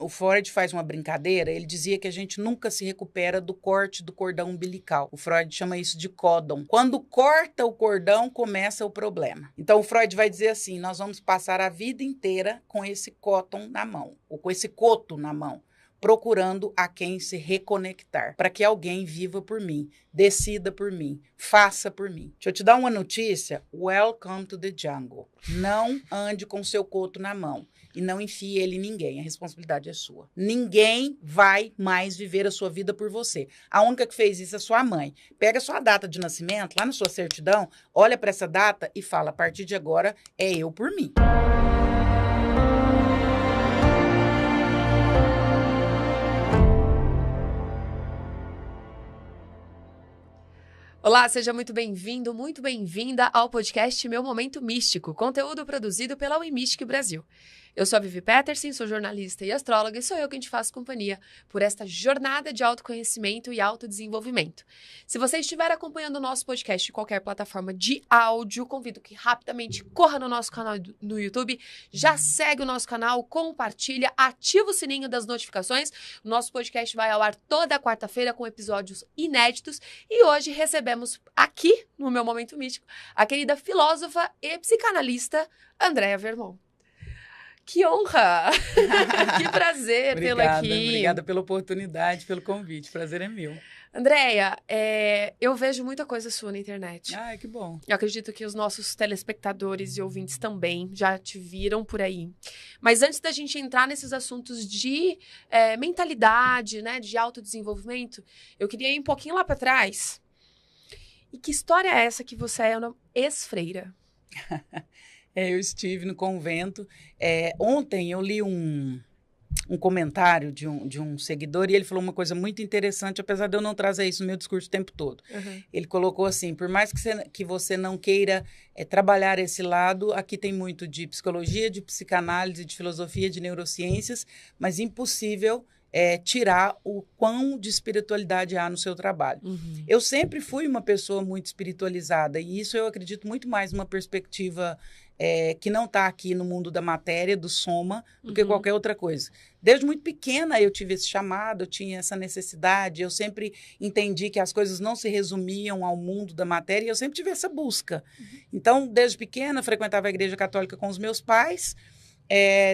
o Freud faz uma brincadeira, ele dizia que a gente nunca se recupera do corte do cordão umbilical. O Freud chama isso de códon. Quando corta o cordão, começa o problema. Então, o Freud vai dizer assim, nós vamos passar a vida inteira com esse cóton na mão, ou com esse coto na mão, procurando a quem se reconectar, para que alguém viva por mim, decida por mim, faça por mim. Deixa eu te dar uma notícia. Welcome to the jungle. Não ande com seu coto na mão e não enfie ele em ninguém. A responsabilidade é sua. Ninguém vai mais viver a sua vida por você. A única que fez isso é sua mãe. Pega a sua data de nascimento, lá na sua certidão, olha para essa data e fala, a partir de agora é eu por mim. Olá, seja muito bem-vindo, muito bem-vinda ao podcast Meu Momento Místico, conteúdo produzido pela Wimystic Brasil. Eu sou a Vivi Peterson, sou jornalista e astróloga e sou eu quem te faço companhia por esta jornada de autoconhecimento e autodesenvolvimento. Se você estiver acompanhando o nosso podcast em qualquer plataforma de áudio, convido que rapidamente corra no nosso canal no YouTube, já segue o nosso canal, compartilha, ativa o sininho das notificações. O nosso podcast vai ao ar toda quarta-feira com episódios inéditos e hoje recebemos aqui, no Meu Momento Místico, a querida filósofa e psicanalista Andréa Vermont. Que honra! Que prazer tê-la aqui. Obrigada pela oportunidade, pelo convite. Prazer é meu. Andréa, eu vejo muita coisa sua na internet. Ah, que bom. Eu acredito que os nossos telespectadores e ouvintes também já te viram por aí. Mas antes da gente entrar nesses assuntos de mentalidade, né, de autodesenvolvimento, eu queria ir um pouquinho lá para trás. E que história é essa que você é uma ex-freira? Eu estive no convento. Ontem eu li um comentário de um seguidor e ele falou uma coisa muito interessante, apesar de eu não trazer isso no meu discurso o tempo todo. Uhum. Ele colocou assim, por mais que você não queira trabalhar esse lado, aqui tem muito de psicologia, de psicanálise, de filosofia, de neurociências, mas impossível tirar o quão de espiritualidade há no seu trabalho. Uhum. Eu sempre fui uma pessoa muito espiritualizada e isso eu acredito muito mais numa perspectiva que não está aqui no mundo da matéria, do soma, do que qualquer outra coisa. Desde muito pequena eu tive esse chamado, eu tinha essa necessidade, eu sempre entendi que as coisas não se resumiam ao mundo da matéria e eu sempre tive essa busca. Uhum. Então, desde pequena, eu frequentava a igreja católica com os meus pais.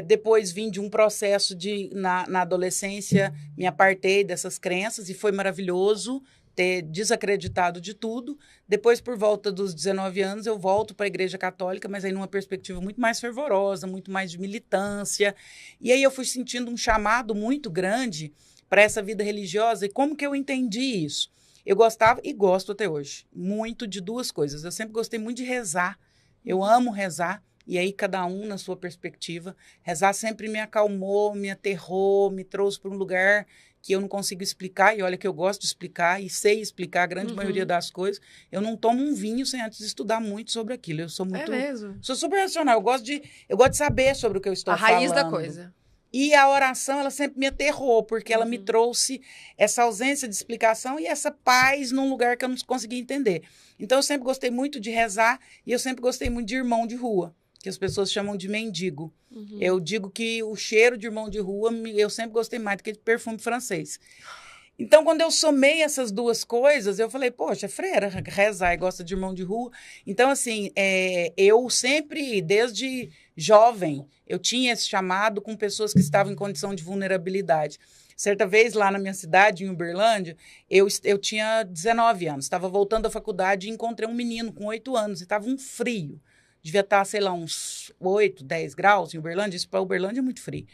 Depois vim de um processo na adolescência, me apartei dessas crenças e foi maravilhoso ter desacreditado de tudo. Depois, por volta dos 19 anos, eu volto para a igreja católica, mas aí numa perspectiva muito mais fervorosa, muito mais de militância. E aí eu fui sentindo um chamado muito grande para essa vida religiosa. E como que eu entendi isso? Eu gostava, e gosto até hoje, muito de duas coisas. Eu sempre gostei muito de rezar. Eu amo rezar. E aí, cada um na sua perspectiva. Rezar sempre me acalmou, me aterrou, me trouxe para um lugar que eu não consigo explicar. E olha que eu gosto de explicar e sei explicar a grande maioria das coisas. Eu não tomo um vinho sem antes estudar muito sobre aquilo. Eu sou muito... mesmo? Sou super racional. Eu gosto de saber sobre o que eu estou falando. A raiz da coisa. E a oração, ela sempre me aterrou, porque ela me trouxe essa ausência de explicação e essa paz num lugar que eu não conseguia entender. Então, eu sempre gostei muito de rezar e eu sempre gostei muito de irmão de rua, que as pessoas chamam de mendigo. Uhum. Eu digo que o cheiro de irmão de rua, eu sempre gostei mais do que de perfume francês. Então, quando eu somei essas duas coisas, eu falei, poxa, freira, rezar e gosta de irmão de rua. Então, assim, eu sempre, desde jovem, eu tinha esse chamado com pessoas que estavam em condição de vulnerabilidade. Certa vez, lá na minha cidade, em Uberlândia, eu tinha 19 anos, estava voltando da faculdade e encontrei um menino com 8 anos, e estava um frio. Devia estar, sei lá, uns 8, 10 graus em Uberlândia. Isso para Uberlândia é muito frio.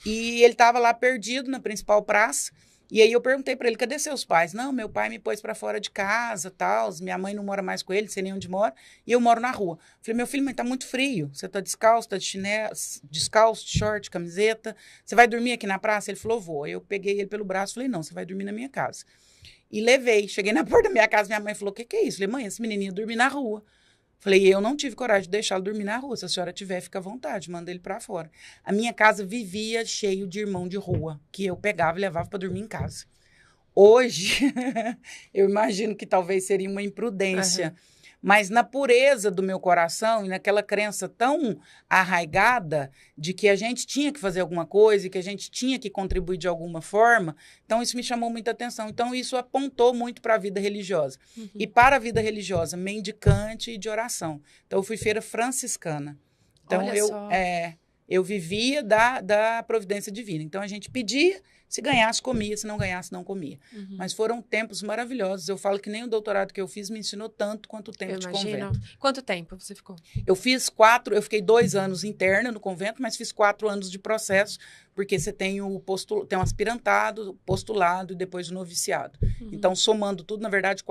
E ele estava lá perdido na principal praça. E aí eu perguntei para ele, cadê seus pais? Não, meu pai me pôs para fora de casa, tal. Minha mãe não mora mais com ele, sei nem onde mora. E eu moro na rua. Falei, meu filho, mas tá muito frio. Você tá descalço, tá de chinelo, descalço, de short, camiseta. Você vai dormir aqui na praça? Ele falou, vou. Eu peguei ele pelo braço e falei, não, você vai dormir na minha casa. E levei. Cheguei na porta da minha casa, minha mãe falou, o que é isso? Falei, mãe, esse menininho dormir na rua. Falei, eu não tive coragem de deixá-lo dormir na rua. Se a senhora tiver, fica à vontade, manda ele para fora. A minha casa vivia cheio de irmão de rua, que eu pegava e levava para dormir em casa. Hoje, eu imagino que talvez seria uma imprudência. mas na pureza do meu coração e naquela crença tão arraigada de que a gente tinha que fazer alguma coisa e que a gente tinha que contribuir de alguma forma, então isso me chamou muita atenção. Então isso apontou muito para a vida religiosa. E para a vida religiosa, mendicante e de oração. Então eu fui freira franciscana. Então eu vivia da providência divina. Então a gente pedia, se ganhasse, comia, se não ganhasse, não comia. Mas foram tempos maravilhosos. Eu falo que nem o doutorado que eu fiz me ensinou tanto quanto o tempo de convento. Quanto tempo você ficou? Eu fiquei 2 anos interna no convento, mas fiz 4 anos de processo, porque você tem tem um aspirantado, postulado e depois o noviciado. Então, somando tudo, na verdade,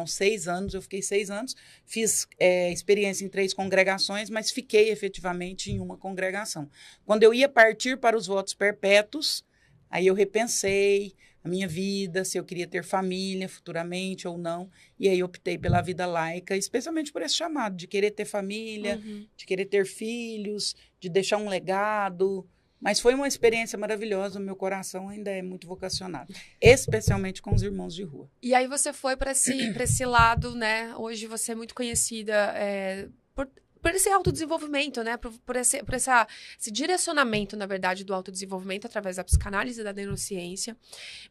6 anos. Eu fiquei 6 anos, fiz experiência em 3 congregações, mas fiquei efetivamente em uma congregação. Quando eu ia partir para os votos perpétuos, aí eu repensei a minha vida, se eu queria ter família futuramente ou não, e aí optei pela vida laica, especialmente por esse chamado de querer ter família, de querer ter filhos, de deixar um legado. Mas foi uma experiência maravilhosa, o meu coração ainda é muito vocacionado, especialmente com os irmãos de rua. E aí você foi para esse lado, né? Hoje você é muito conhecida por esse autodesenvolvimento, né? Por esse direcionamento, na verdade, do autodesenvolvimento através da psicanálise e da neurociência.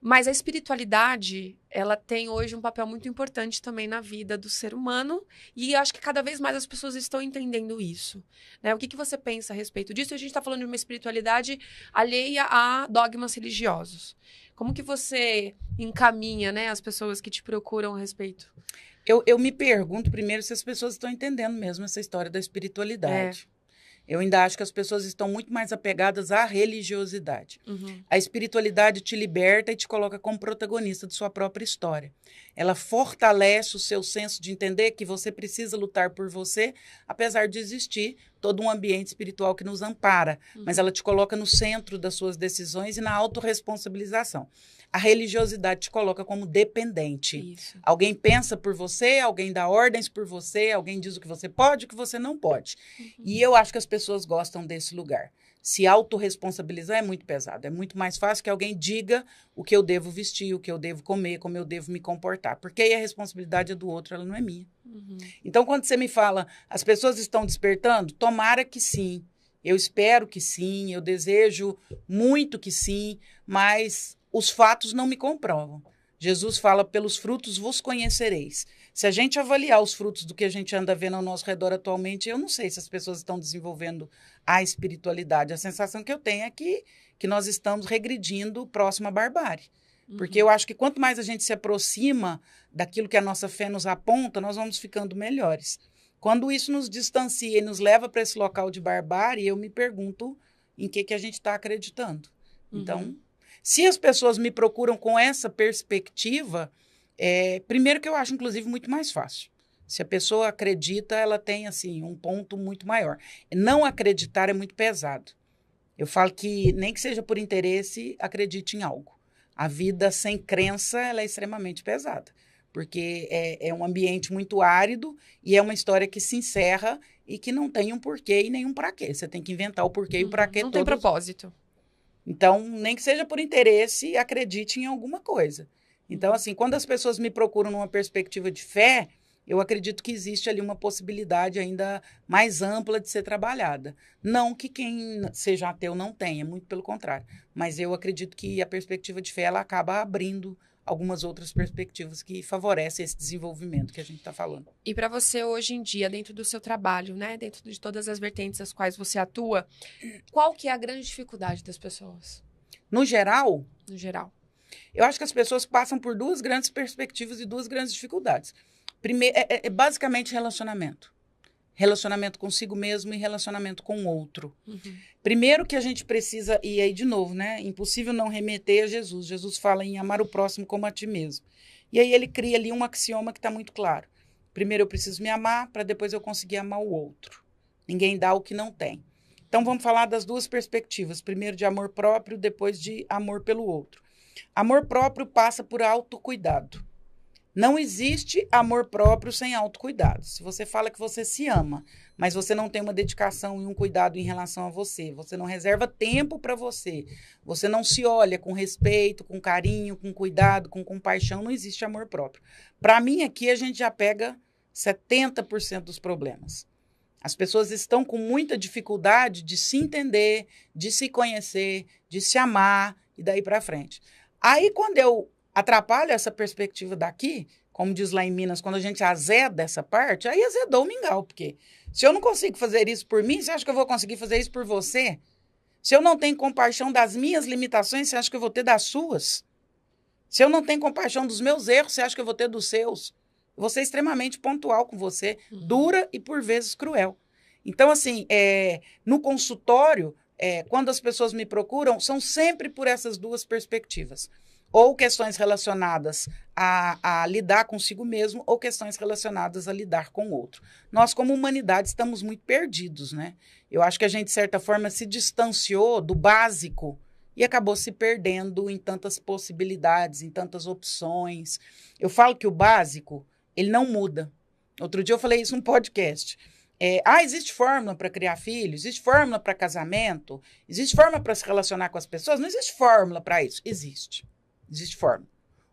Mas a espiritualidade, ela tem hoje um papel muito importante também na vida do ser humano. E eu acho que cada vez mais as pessoas estão entendendo isso, né? O que você pensa a respeito disso? A gente está falando de uma espiritualidade alheia a dogmas religiosos. Como que você encaminha, né, as pessoas que te procuram a respeito? Eu me pergunto primeiro se as pessoas estão entendendo mesmo essa história da espiritualidade. Eu ainda acho que as pessoas estão muito mais apegadas à religiosidade. A espiritualidade te liberta e te coloca como protagonista de sua própria história. Ela fortalece o seu senso de entender que você precisa lutar por você, apesar de existir todo um ambiente espiritual que nos ampara. Mas ela te coloca no centro das suas decisões e na autorresponsabilização. A religiosidade te coloca como dependente. Isso. Alguém pensa por você, alguém dá ordens por você, alguém diz o que você pode e o que você não pode. E eu acho que as pessoas gostam desse lugar. Se autorresponsabilizar é muito pesado. É muito mais fácil que alguém diga o que eu devo vestir, o que eu devo comer, como eu devo me comportar. Porque aí a responsabilidade é do outro, ela não é minha. Então, quando você me fala, as pessoas estão despertando? Tomara que sim. Eu espero que sim, eu desejo muito que sim, mas os fatos não me comprovam. Jesus fala, pelos frutos vos conhecereis. Se a gente avaliar os frutos do que a gente anda vendo ao nosso redor atualmente, eu não sei se as pessoas estão desenvolvendo a espiritualidade. A sensação que eu tenho é que nós estamos regredindo próximo à barbárie. Porque eu acho que quanto mais a gente se aproxima daquilo que a nossa fé nos aponta, nós vamos ficando melhores. Quando isso nos distancia e nos leva para esse local de barbárie, eu me pergunto em que a gente está acreditando. Então, se as pessoas me procuram com essa perspectiva, primeiro que eu acho, inclusive, muito mais fácil. Se a pessoa acredita, ela tem, assim, um ponto muito maior. Não acreditar é muito pesado. Eu falo que, nem que seja por interesse, acredite em algo. A vida sem crença, ela é extremamente pesada. Porque é um ambiente muito árido e é uma história que se encerra e que não tem um porquê e nenhum pra quê. Você tem que inventar o porquê e o pra quê. Não tem propósito. Então, nem que seja por interesse, acredite em alguma coisa. Então, assim, quando as pessoas me procuram numa perspectiva de fé, eu acredito que existe ali uma possibilidade ainda mais ampla de ser trabalhada. Não que quem seja ateu não tenha, muito pelo contrário. Mas eu acredito que a perspectiva de fé, ela acaba abrindo algumas outras perspectivas que favorecem esse desenvolvimento que a gente está falando. E para você, hoje em dia, dentro do seu trabalho, né, dentro de todas as vertentes as quais você atua, qual que é a grande dificuldade das pessoas? No geral? No geral. Eu acho que as pessoas passam por 2 grandes perspectivas e 2 grandes dificuldades. Primeiro, basicamente relacionamento. Relacionamento consigo mesmo e relacionamento com o outro. Primeiro que a gente precisa, e aí de novo, né? Impossível não remeter a Jesus. Jesus fala em amar o próximo como a ti mesmo. E aí ele cria ali um axioma que está muito claro. Primeiro eu preciso me amar para depois eu conseguir amar o outro. Ninguém dá o que não tem. Então vamos falar das 2 perspectivas. Primeiro de amor próprio, depois de amor pelo outro. Amor próprio passa por autocuidado. Não existe amor próprio sem autocuidado. Se você fala que você se ama, mas você não tem uma dedicação e um cuidado em relação a você, você não reserva tempo para você, você não se olha com respeito, com carinho, com cuidado, com compaixão, não existe amor próprio. Para mim, aqui a gente já pega 70% dos problemas. As pessoas estão com muita dificuldade de se entender, de se conhecer, de se amar e daí para frente. Aí, quando eu atrapalho essa perspectiva daqui, como diz lá em Minas, quando a gente azeda essa parte, aí azedou o mingau, porque se eu não consigo fazer isso por mim, você acha que eu vou conseguir fazer isso por você? Se eu não tenho compaixão das minhas limitações, você acha que eu vou ter das suas? Se eu não tenho compaixão dos meus erros, você acha que eu vou ter dos seus? Eu vou ser extremamente pontual com você, dura e por vezes cruel. Então, assim, no consultório, quando as pessoas me procuram, são sempre por essas duas perspectivas. Ou questões relacionadas a lidar consigo mesmo, ou questões relacionadas a lidar com o outro. Nós, como humanidade, estamos muito perdidos, né? Eu acho que a gente, de certa forma, se distanciou do básico e acabou se perdendo em tantas possibilidades, em tantas opções. Eu falo que o básico, ele não muda. Outro dia eu falei isso num podcast. Existe fórmula para criar filhos? Existe fórmula para casamento? Existe fórmula para se relacionar com as pessoas? Não existe fórmula para isso. Existe fórmula.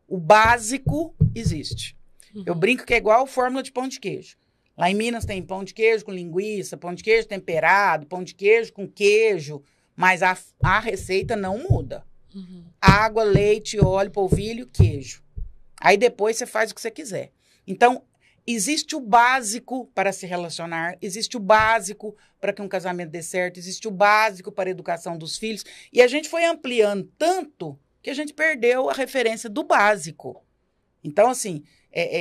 O básico existe. Eu brinco que é igual fórmula de pão de queijo. Lá em Minas tem pão de queijo com linguiça, pão de queijo temperado, pão de queijo com queijo, mas a receita não muda. Água, leite, óleo, polvilho, queijo. Aí depois você faz o que você quiser. Então, existe o básico para se relacionar, existe o básico para que um casamento dê certo, existe o básico para a educação dos filhos. E a gente foi ampliando tanto que a gente perdeu a referência do básico. Então, assim,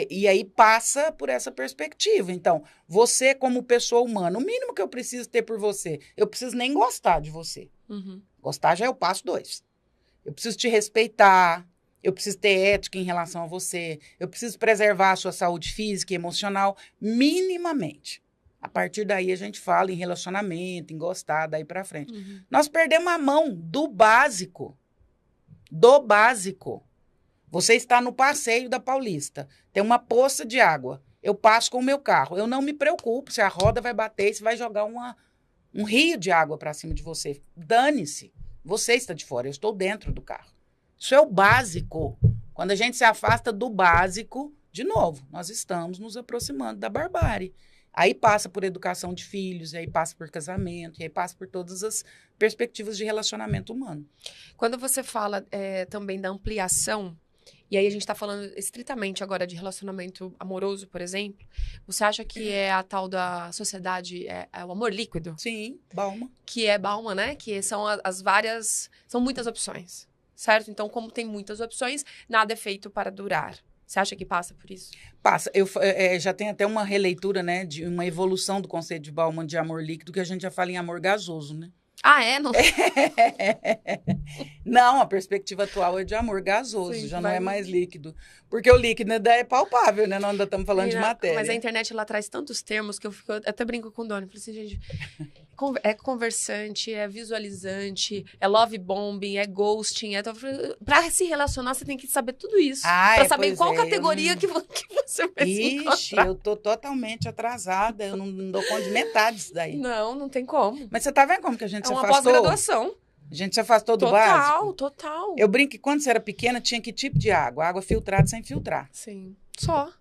e aí passa por essa perspectiva. Então, você como pessoa humana, o mínimo que eu preciso ter por você, eu preciso nem gostar de você. Gostar já é o passo 2. Eu preciso te respeitar, eu preciso ter ética em relação a você, eu preciso preservar a sua saúde física e emocional, minimamente. A partir daí a gente fala em relacionamento, em gostar, daí para frente. Nós perdemos a mão do básico. Do básico. Você está no passeio da Paulista, tem uma poça de água, eu passo com o meu carro, eu não me preocupo se a roda vai bater, se vai jogar um rio de água para cima de você. Dane-se, você está de fora, eu estou dentro do carro. Isso é o básico. Quando a gente se afasta do básico, de novo, nós estamos nos aproximando da barbárie. Aí passa por educação de filhos, aí passa por casamento, e aí passa por todas as perspectivas de relacionamento humano. Quando você fala também da ampliação, e aí a gente está falando estritamente agora de relacionamento amoroso, por exemplo, você acha que é a tal da sociedade, é o amor líquido? Sim, Bauman. Que é Bauman, né? Que são as várias, são muitas opções, certo? Então, como tem muitas opções, nada é feito para durar. Você acha que passa por isso? Passa. Já tem até uma releitura, né, de uma evolução do conceito de Bauman de amor líquido, que a gente já fala em amor gasoso, né? Ah, é? Não... Não, a perspectiva atual é de amor gasoso, Sim, já não é mais líquido. Porque o líquido ainda é palpável, né? Nós ainda estamos falando de matéria. Mas a internet, ela traz tantos termos que eu até brinco com o Doni. Falei assim, gente, é conversante, é visualizante, é love bombing, é ghosting. Pra se relacionar, você tem que saber tudo isso. Pra saber em qual categoria que você vai se encontrar. Ixi, eu tô totalmente atrasada, eu não dou conta de metade disso daí. Não tem como. Mas você tá vendo como que a gente se afastou? É uma pós-graduação. A gente se afastou do básico? Total. Eu brinco que quando você era pequena, tinha que tipo de água? Água filtrada sem filtrar. Sim, só.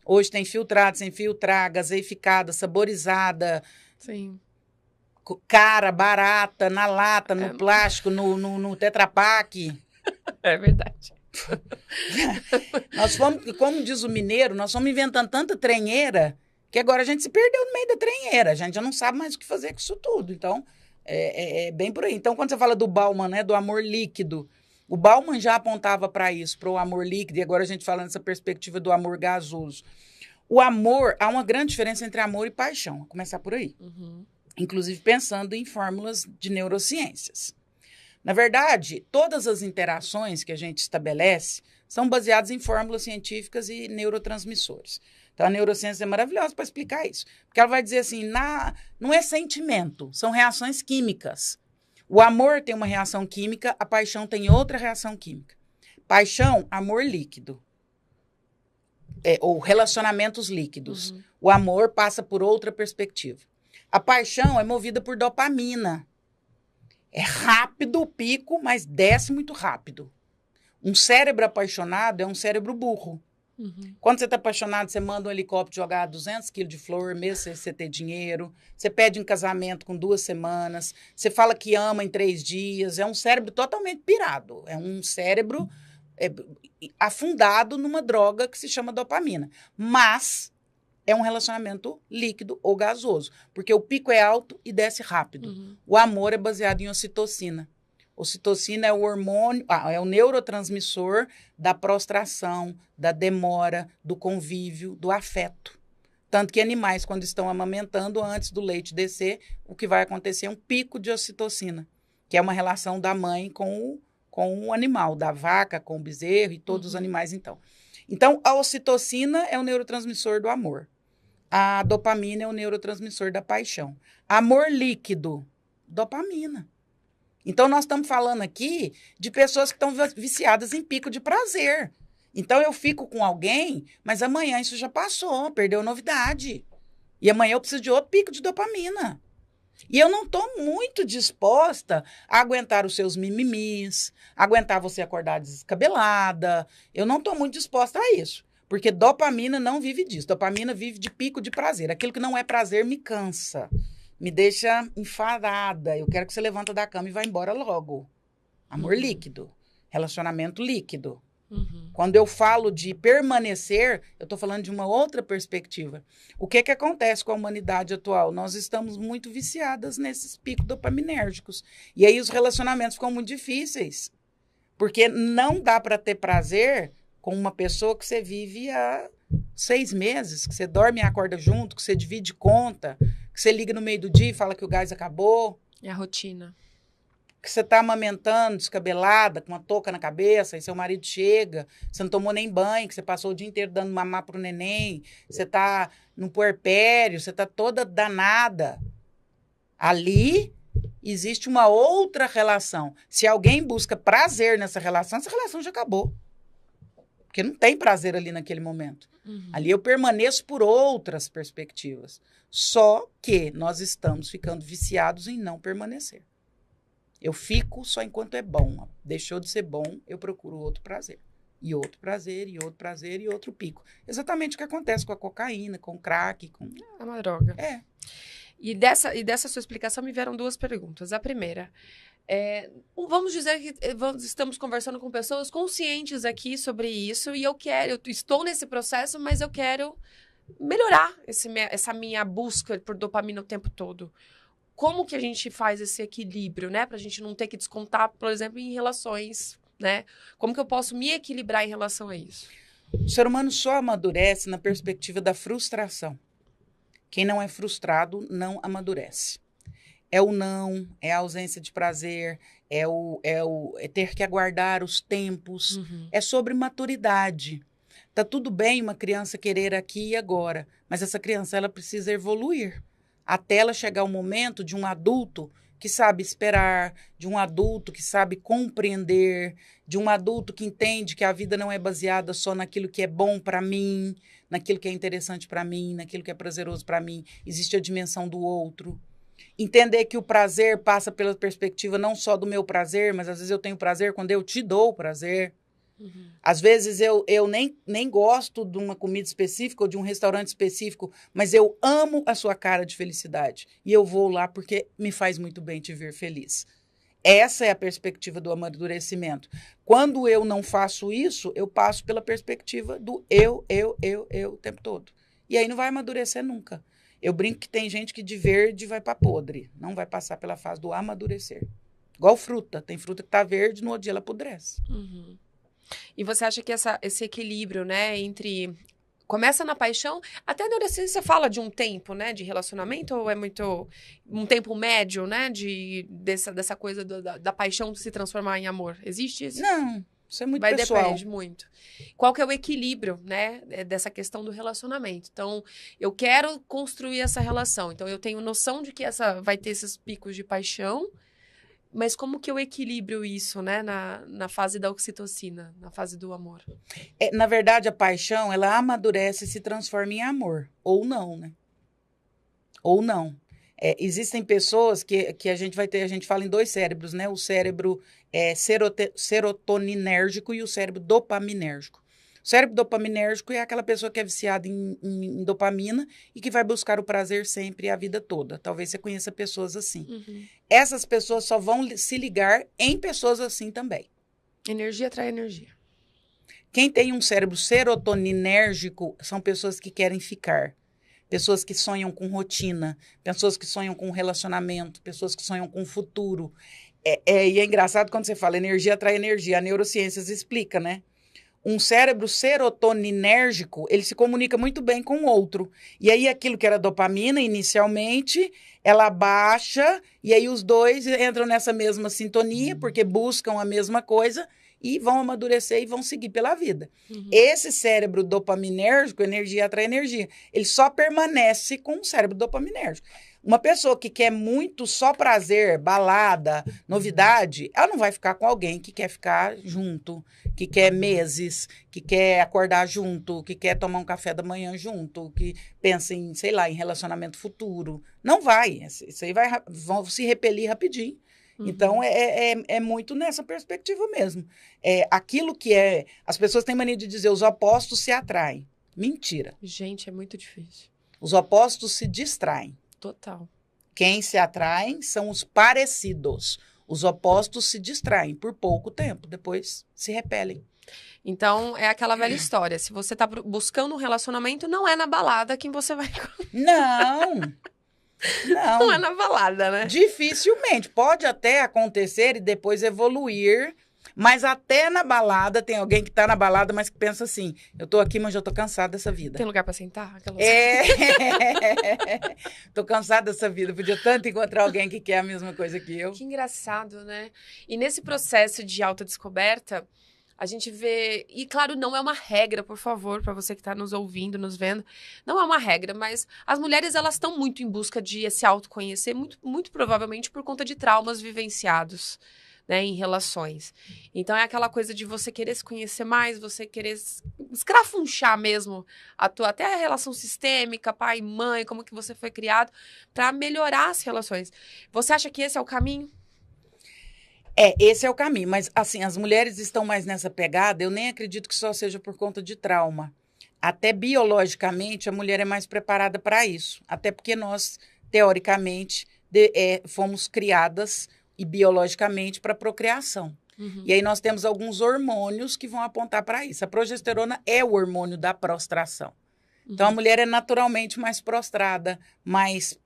Hoje tem filtrado, sem filtrar, gaseificada, saborizada. Sim. Cara, barata, na lata, no plástico, no Tetra Pak. É verdade. Nós fomos, como diz o mineiro, nós fomos inventando tanta trenheira que agora a gente se perdeu no meio da trenheira. A gente já não sabe mais o que fazer com isso tudo. Então, é bem por aí. Então, quando você fala do Bauman, né, do amor líquido, o Bauman já apontava para isso, para o amor líquido, e agora a gente fala nessa perspectiva do amor gasoso. O amor, há uma grande diferença entre amor e paixão. Vou começar por aí. Inclusive pensando em fórmulas de neurociências. Na verdade, todas as interações que a gente estabelece são baseadas em fórmulas científicas e neurotransmissores. Então, a neurociência é maravilhosa para explicar isso. Porque ela vai dizer assim, não é sentimento, são reações químicas. O amor tem uma reação química, a paixão tem outra reação química. Paixão, amor líquido. Ou relacionamentos líquidos. O amor passa por outra perspectiva. A paixão é movida por dopamina. É rápido o pico, mas desce muito rápido. Um cérebro apaixonado é um cérebro burro. Quando você está apaixonado, você manda um helicóptero jogar 200 quilos de flor, mesmo sem você ter dinheiro. Você pede um casamento com 2 semanas. Você fala que ama em 3 dias. É um cérebro totalmente pirado. É um cérebro afundado numa droga que se chama dopamina. Mas é um relacionamento líquido ou gasoso, porque o pico é alto e desce rápido. O amor é baseado em ocitocina. Ocitocina é o hormônio, é o neurotransmissor da prostração, da demora, do convívio, do afeto. Tanto que animais, quando estão amamentando, antes do leite descer, o que vai acontecer é um pico de ocitocina, que é uma relação da mãe com o animal, da vaca com o bezerro e todos os animais, então. Então, a ocitocina é o neurotransmissor do amor. A dopamina é o neurotransmissor da paixão. Amor líquido, dopamina. Então, nós estamos falando aqui de pessoas que estão viciadas em pico de prazer. Então, eu fico com alguém, mas amanhã isso já passou, perdeu novidade. E amanhã eu preciso de outro pico de dopamina. E eu não estou muito disposta a aguentar os seus mimimis, aguentar você acordar descabelada. Eu não estou muito disposta a isso. Porque dopamina não vive disso. Dopamina vive de pico de prazer. Aquilo que não é prazer me cansa. Me deixa enfadada. Eu quero que você levanta da cama e vá embora logo. Amor líquido. Relacionamento líquido. Quando eu falo de permanecer, eu estou falando de uma outra perspectiva. O que acontece com a humanidade atual? Nós estamos muito viciadas nesses picos dopaminérgicos. E aí os relacionamentos ficam muito difíceis. Porque não dá para ter prazer com uma pessoa que você vive há 6 meses, que você dorme e acorda junto, que você divide conta, que você liga no meio do dia e fala que o gás acabou. É a rotina. Que você está amamentando, descabelada, com uma touca na cabeça, e seu marido chega, você não tomou nem banho, que você passou o dia inteiro dando mamar pro neném, você está no puerpério, você está toda danada. Ali existe uma outra relação. Se alguém busca prazer nessa relação, essa relação já acabou. Porque não tem prazer ali naquele momento. Ali eu permaneço por outras perspectivas. Só que nós estamos ficando viciados em não permanecer. Eu fico só enquanto é bom. Deixou de ser bom, eu procuro outro prazer. E outro prazer, e outro prazer, e outro pico. Exatamente o que acontece com a cocaína, com o crack. É uma droga. É. E dessa sua explicação me vieram 2 perguntas. A primeira... vamos dizer que estamos conversando com pessoas conscientes aqui sobre isso e eu estou nesse processo, mas eu quero melhorar essa minha busca por dopamina o tempo todo. Como que a gente faz esse equilíbrio, né? Pra gente não ter que descontar, por exemplo, em relações, né? Como que eu posso me equilibrar em relação a isso? O ser humano só amadurece na perspectiva da frustração. Quem não é frustrado não amadurece. É o não, é a ausência de prazer, é ter que aguardar os tempos. É sobre maturidade. Tá tudo bem uma criança querer aqui e agora, mas essa criança ela precisa evoluir até ela chegar ao momento de um adulto que sabe esperar, de um adulto que sabe compreender, de um adulto que entende que a vida não é baseada só naquilo que é bom para mim, naquilo que é interessante para mim, naquilo que é prazeroso para mim. Existe a dimensão do outro. Entender que o prazer passa pela perspectiva não só do meu prazer, mas às vezes eu tenho prazer quando eu te dou prazer. Às vezes eu nem gosto de uma comida específica ou de um restaurante específico, mas eu amo a sua cara de felicidade. E eu vou lá porque me faz muito bem te ver feliz. Essa é a perspectiva do amadurecimento. Quando eu não faço isso, eu passo pela perspectiva do eu o tempo todo. E aí não vai amadurecer nunca. Eu brinco que tem gente que de verde vai para podre. Não vai passar pela fase do amadurecer. Igual fruta. Tem fruta que tá verde, no outro dia ela apodrece. E você acha que esse equilíbrio, né, entre... Começa na paixão, até a adolescência fala de um tempo, né, de relacionamento, ou é muito... Um tempo médio, né, dessa coisa da paixão se transformar em amor? Existe isso? Não, isso é muito pessoal. Depende muito. Qual que é o equilíbrio, né, dessa questão do relacionamento? Então, eu quero construir essa relação. Então, eu tenho noção de que vai ter esses picos de paixão, mas como que eu equilibro isso, né, na fase da oxitocina, na fase do amor? Na verdade, a paixão, ela amadurece e se transforma em amor. Ou não, né? Ou não. Existem pessoas que a gente fala em 2 cérebros, né? O cérebro serotoninérgico e o cérebro dopaminérgico. O cérebro dopaminérgico é aquela pessoa que é viciada em dopamina e que vai buscar o prazer sempre a vida toda. Talvez você conheça pessoas assim. Essas pessoas só vão se ligar em pessoas assim também. Energia atrai energia. Quem tem um cérebro serotoninérgico são pessoas que querem ficar. Pessoas que sonham com rotina, pessoas que sonham com relacionamento, pessoas que sonham com futuro. E é engraçado quando você fala energia atrai energia. A neurociências explica, né? Um cérebro serotoninérgico, ele se comunica muito bem com o outro. E aí, aquilo que era dopamina, inicialmente, ela baixa, e aí os dois entram nessa mesma sintonia, porque buscam a mesma coisa, e vão amadurecer e vão seguir pela vida. Esse cérebro dopaminérgico, energia atrai energia, ele só permanece com o cérebro dopaminérgico. Uma pessoa que quer muito só prazer, balada, novidade, ela não vai ficar com alguém que quer ficar junto, que quer meses, que quer acordar junto, que quer tomar um café da manhã junto, que pensa em, sei lá, em relacionamento futuro. Não vai. Isso aí vão se repelir rapidinho. Então, é muito nessa perspectiva mesmo. Aquilo que é... As pessoas têm mania de dizer, os opostos se atraem. Mentira. Gente, é muito difícil. Os opostos se distraem. Total. Quem se atraem são os parecidos. Os opostos se distraem por pouco tempo, depois se repelem. Então, é aquela velha história. Se você tá buscando um relacionamento, não é na balada quem você vai... Não! Não é na balada, né? Dificilmente. Pode até acontecer e depois evoluir, mas até na balada tem alguém que tá na balada, mas que pensa assim, eu tô aqui, mas já tô cansada dessa vida. Tem lugar pra sentar? Tô cansada dessa vida. Podia tanto encontrar alguém que quer a mesma coisa que eu. Que engraçado, né? E nesse processo de autodescoberta, a gente vê... E, claro, não é uma regra, por favor, para você que está nos ouvindo, nos vendo. Não é uma regra, mas as mulheres, elas estão muito em busca de se autoconhecer, muito, muito provavelmente por conta de traumas vivenciados, né, em relações. Então, é aquela coisa de você querer se conhecer mais, você querer escrafunchar mesmo até a relação sistêmica, pai, mãe, como que você foi criado, para melhorar as relações. Você acha que esse é o caminho? Esse é o caminho, mas assim, as mulheres estão mais nessa pegada, eu nem acredito que só seja por conta de trauma. Até biologicamente, a mulher é mais preparada para isso, até porque nós, teoricamente, fomos criadas e biologicamente para procriação. E aí nós temos alguns hormônios que vão apontar para isso. A progesterona é o hormônio da prostração. Então, a mulher é naturalmente mais prostrada, mais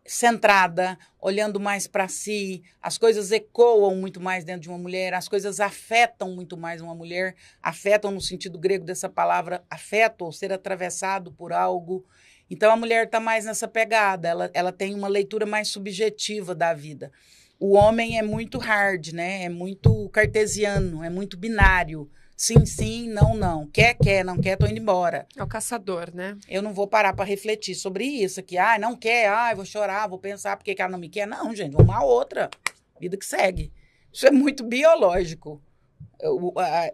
centrada, olhando mais para si, as coisas ecoam muito mais dentro de uma mulher, as coisas afetam muito mais uma mulher, afetam no sentido grego dessa palavra, afeto, ou ser atravessado por algo. Então, a mulher está mais nessa pegada, ela tem uma leitura mais subjetiva da vida. O homem é muito hard, né? É muito cartesiano, é muito binário. Sim, sim, não, não. Quer, não quer, tô indo embora. É o caçador, né? Eu não vou parar para refletir sobre isso aqui. Não quer, vou chorar, vou pensar por que ela não me quer. Não, gente, uma outra. Vida que segue. Isso é muito biológico.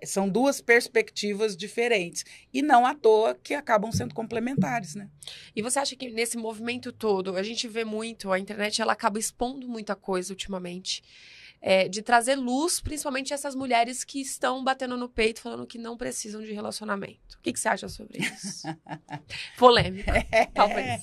São duas perspectivas diferentes. E não à toa que acabam sendo complementares, né? E você acha que nesse movimento todo, a gente vê muito, a internet ela acaba expondo muita coisa ultimamente, de trazer luz, principalmente essas mulheres que estão batendo no peito, falando que não precisam de relacionamento. O que você acha sobre isso? Polêmico, talvez.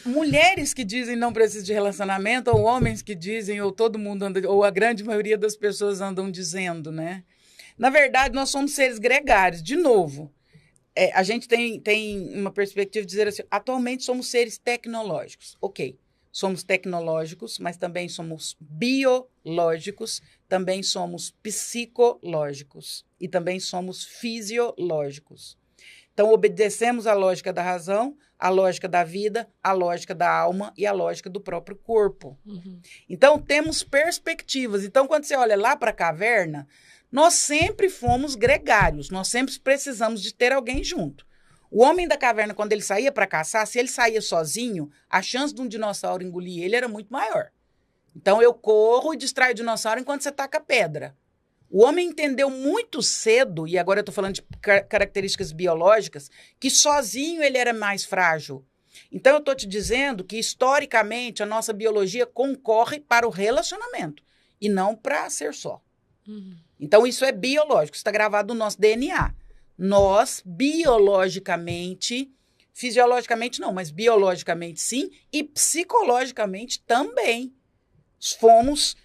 Mulheres que dizem não precisam de relacionamento, ou homens que dizem, ou todo mundo anda, ou a grande maioria das pessoas andam dizendo, né? Na verdade, nós somos seres gregários. De novo, a gente tem uma perspectiva de dizer assim, atualmente somos seres tecnológicos. Ok, somos tecnológicos, mas também somos biológicos, também somos psicológicos e também somos fisiológicos. Então, obedecemos à lógica da razão, à lógica da vida, à lógica da alma e à lógica do próprio corpo. Então, temos perspectivas. Então, quando você olha lá para a caverna, nós sempre fomos gregários, nós sempre precisamos de ter alguém junto. O homem da caverna, quando ele saía para caçar, se ele saía sozinho, a chance de um dinossauro engolir ele era muito maior. Então, eu corro e distraio o dinossauro enquanto você taca pedra. O homem entendeu muito cedo, e agora eu estou falando de características biológicas, que sozinho ele era mais frágil. Então, eu estou te dizendo que, historicamente, a nossa biologia concorre para o relacionamento, e não para ser só. Então, isso é biológico, isso está gravado no nosso DNA. Nós, biologicamente, fisiologicamente não, mas biologicamente sim, e psicologicamente também. Fomos,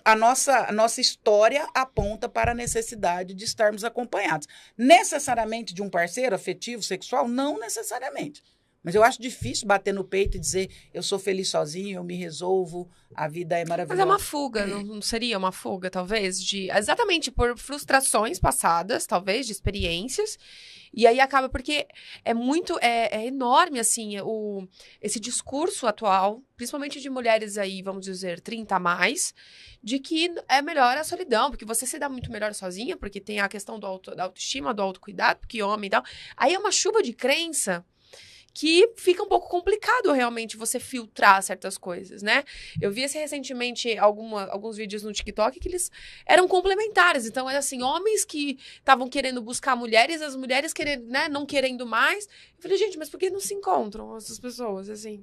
a nossa história aponta para a necessidade de estarmos acompanhados. Necessariamente de um parceiro afetivo, sexual? Não necessariamente. Mas eu acho difícil bater no peito e dizer eu sou feliz sozinho, eu me resolvo, a vida é maravilhosa. Mas é uma fuga, não seria uma fuga, talvez? Exatamente por frustrações passadas, talvez, de experiências. E aí acaba, porque é enorme, assim, esse discurso atual, principalmente de mulheres aí, vamos dizer, 30 a mais, de que é melhor a solidão, porque você se dá muito melhor sozinha, porque tem a questão da autoestima, do autocuidado, porque homem e tal. Aí é uma chuva de crença que fica um pouco complicado realmente você filtrar certas coisas, né? Eu vi recentemente alguns vídeos no TikTok que eles eram complementares. Então, era assim, homens que estavam querendo buscar mulheres, as mulheres querendo, né, não querendo mais. Eu falei, gente, mas por que não se encontram essas pessoas, assim?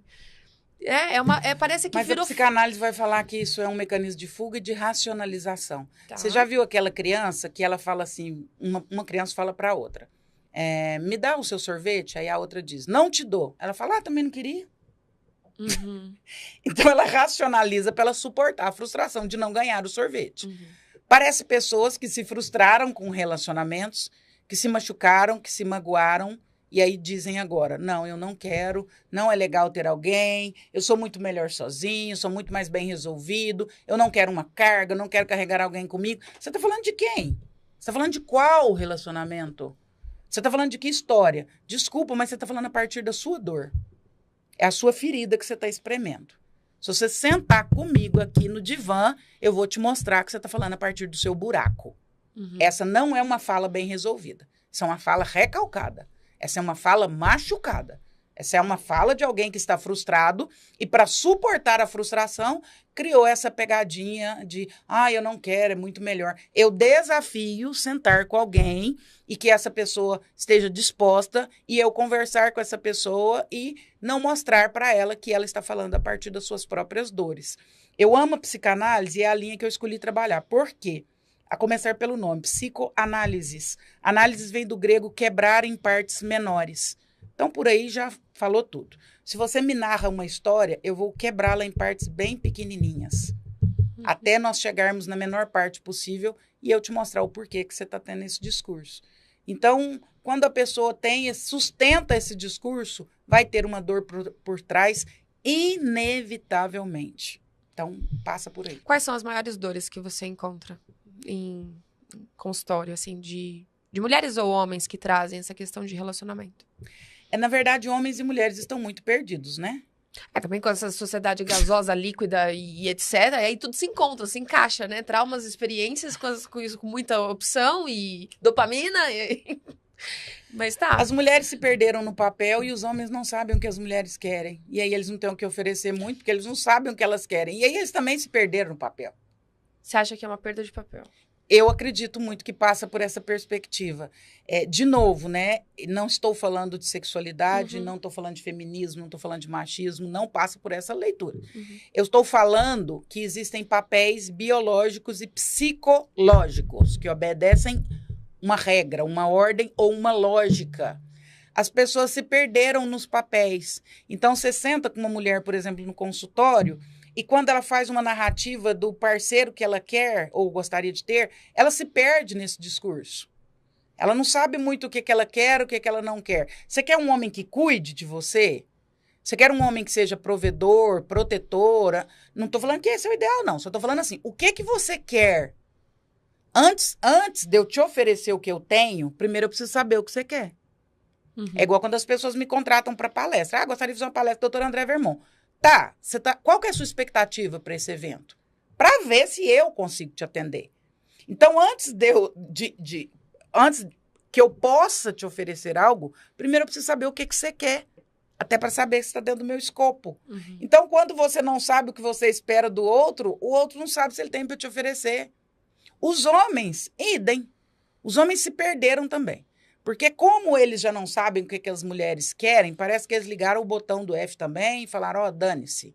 Parece que Mas virou... a psicanálise vai falar que isso é um mecanismo de fuga e de racionalização. Tá. Você já viu aquela criança que ela fala assim, uma criança fala para outra, me dá o seu sorvete? Aí a outra diz, não te dou. Ela fala, também não queria. Uhum. Então ela racionaliza para ela suportar a frustração de não ganhar o sorvete. Uhum. Parece pessoas que se frustraram com relacionamentos, que se machucaram, que se magoaram, e aí dizem agora, não, eu não quero, não é legal ter alguém, eu sou muito melhor sozinho, sou muito mais bem resolvido, eu não quero uma carga, eu não quero carregar alguém comigo. Você está falando de quem? Você está falando de qual relacionamento? Você está falando de que história? Desculpa, mas você está falando a partir da sua dor. É a sua ferida que você está espremendo. Se você sentar comigo aqui no divã, eu vou te mostrar que você está falando a partir do seu buraco. Uhum. Essa não é uma fala bem resolvida. Essa é uma fala recalcada. Essa é uma fala machucada. Essa é uma fala de alguém que está frustrado e, para suportar a frustração, criou essa pegadinha de eu não quero, é muito melhor. Eu desafio sentar com alguém e que essa pessoa esteja disposta e eu conversar com essa pessoa e não mostrar para ela que ela está falando a partir das suas próprias dores. Eu amo a psicanálise e é a linha que eu escolhi trabalhar. Por quê? A começar pelo nome, psicoanálises. Análises vem do grego quebrar em partes menores. Então, por aí já falou tudo. Se você me narra uma história, eu vou quebrá-la em partes bem pequenininhas, até nós chegarmos na menor parte possível e eu te mostrar o porquê que você está tendo esse discurso. Então, quando a pessoa sustenta esse discurso, vai ter uma dor por trás, inevitavelmente. Então, passa por aí. Quais são as maiores dores que você encontra em consultório, assim, de mulheres ou homens que trazem essa questão de relacionamento? Na verdade, homens e mulheres estão muito perdidos, né? Também com essa sociedade gasosa, líquida e etc. Aí tudo se encontra, se encaixa, né? Traumas, experiências com muita opção e dopamina. Mas tá. As mulheres se perderam no papel e os homens não sabem o que as mulheres querem. E aí eles não têm o que oferecer muito, porque eles não sabem o que elas querem. E aí eles também se perderam no papel. Você acha que é uma perda de papel? Eu acredito muito que passa por essa perspectiva. De novo, né? Não estou falando de sexualidade, não estou falando de feminismo, não estou falando de machismo, não passa por essa leitura. Eu estou falando que existem papéis biológicos e psicológicos que obedecem uma regra, uma ordem ou uma lógica. As pessoas se perderam nos papéis. Então, você senta com uma mulher, por exemplo, no consultório, e quando ela faz uma narrativa do parceiro que ela quer ou gostaria de ter, ela se perde nesse discurso. Ela não sabe muito o que ela quer, o que ela não quer. Você quer um homem que cuide de você? Você quer um homem que seja provedor, protetora? Não estou falando que esse é o ideal, não. Só estou falando assim, o que você quer? Antes de eu te oferecer o que eu tenho, primeiro eu preciso saber o que você quer. É igual quando as pessoas me contratam para palestra. Gostaria de fazer uma palestra do Dr. André Vermont. Qual que é a sua expectativa para esse evento? Para ver se eu consigo te atender. Então, antes que eu possa te oferecer algo, primeiro eu preciso saber o que você quer, até para saber se está dentro do meu escopo. Então, quando você não sabe o que você espera do outro, o outro não sabe se ele tem para te oferecer. Os homens, idem. Os homens se perderam também. Porque como eles já não sabem o que as mulheres querem, parece que eles ligaram o botão do F também e falaram, dane-se.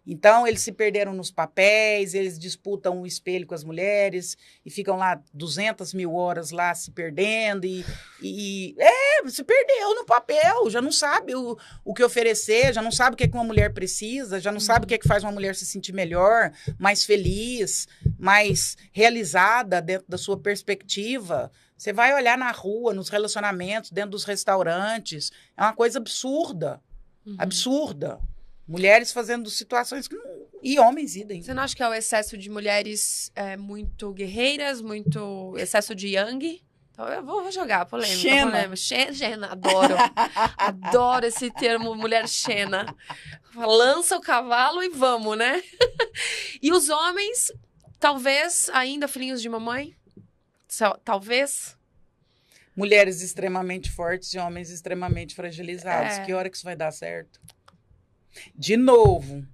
Então, eles se perderam nos papéis, eles disputam o espelho com as mulheres e ficam lá 200 mil horas lá se perdendo se perdeu no papel, já não sabe o que oferecer, já não sabe o que, é que uma mulher precisa, já não sabe o que, é que faz uma mulher se sentir melhor, mais feliz, mais realizada dentro da sua perspectiva. Você vai olhar na rua, nos relacionamentos, dentro dos restaurantes, é uma coisa absurda, absurda. Mulheres fazendo situações que não... E homens idem. Você não acha que é o excesso de mulheres muito guerreiras, muito excesso de yang? Então, eu vou jogar, polêmica. Xena. Xena, adoro. Adoro esse termo, mulher xena. Lança o cavalo e vamos, né? E os homens, talvez, ainda filhinhos de mamãe? Talvez? Mulheres extremamente fortes e homens extremamente fragilizados. Que hora que isso vai dar certo? De novo,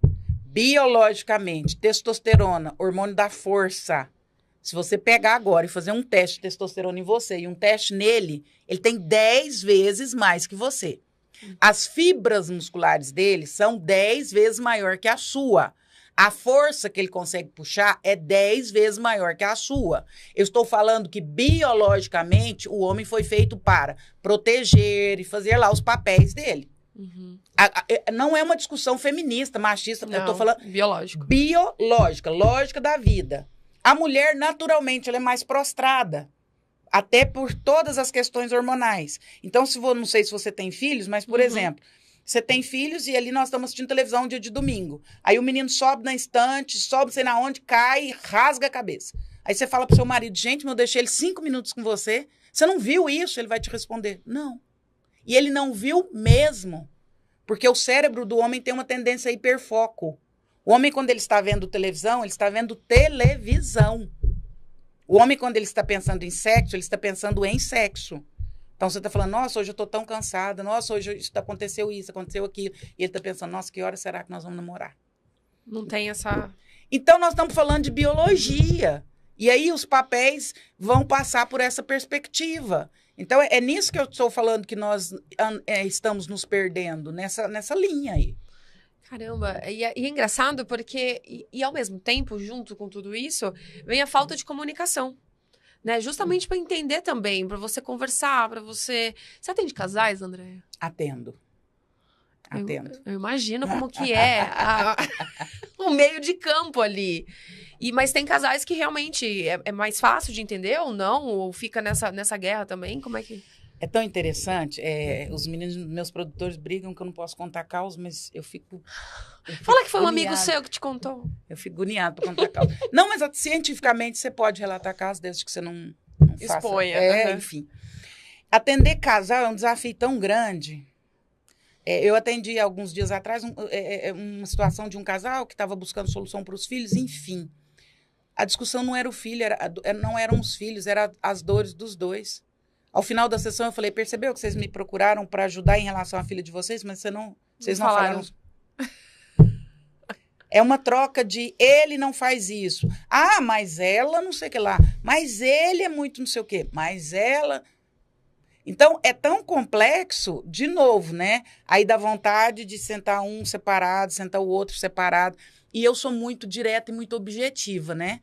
biologicamente, testosterona, hormônio da força. Se você pegar agora e fazer um teste de testosterona em você e um teste nele, ele tem 10 vezes mais que você. As fibras musculares dele são 10 vezes maior que a sua. A força que ele consegue puxar é 10 vezes maior que a sua. Eu estou falando que, biologicamente, o homem foi feito para proteger e fazer lá os papéis dele. Não é uma discussão feminista, machista, Não, eu estou falando biológico. Biológica, lógica da vida. A mulher, naturalmente, ela é mais prostrada, até por todas as questões hormonais. Então, não sei se você tem filhos, mas, por exemplo, você tem filhos e ali nós estamos assistindo televisão um dia de domingo. Aí o menino sobe na estante, sobe não sei na onde, cai e rasga a cabeça. Aí você fala pro seu marido, gente, eu deixei ele 5 minutos com você. Você não viu isso? Ele vai te responder, não. E ele não viu mesmo, porque o cérebro do homem tem uma tendência a hiperfoco. O homem, quando ele está vendo televisão, ele está vendo televisão. O homem, quando ele está pensando em sexo, ele está pensando em sexo. Então, você está falando, nossa, hoje eu estou tão cansada, nossa, hoje aconteceu isso, aconteceu aquilo. E ele está pensando, nossa, que hora será que nós vamos namorar? Não tem essa... Então, nós estamos falando de biologia. E aí, os papéis vão passar por essa perspectiva. Então, é nisso que eu estou falando que nós estamos nos perdendo, nessa linha aí. Caramba, e é engraçado porque, e ao mesmo tempo, junto com tudo isso, vem a falta de comunicação, né? Justamente para entender também, para você conversar, para você... Você atende casais, Andréia? Atendo. Eu imagino como que é o meio de campo ali. Mas tem casais que realmente é mais fácil de entender ou não? Ou fica nessa guerra também? Como é que... É tão interessante. Os meninos, meus produtores, brigam que eu não posso contar causa, mas eu fico Fala que foi um amigo seu que te contou. Eu fico agoniado para contar causa. Não, mas cientificamente você pode relatar casos desde que você não exponha. Faça. Enfim. Atender casal é um desafio tão grande. Eu atendi alguns dias atrás uma situação de um casal que estava buscando solução para os filhos, enfim. A discussão não era o filho, não eram os filhos, eram as dores dos dois. Ao final da sessão, eu falei, percebeu que vocês me procuraram para ajudar em relação à filha de vocês, mas vocês não falaram. É uma troca de ele não faz isso. Ah, mas ela não sei o que lá. Mas ele é muito não sei o quê. Mas ela... Então, é tão complexo, de novo, né? Aí dá vontade de sentar um separado, sentar o outro separado. E eu sou muito direta e muito objetiva, né?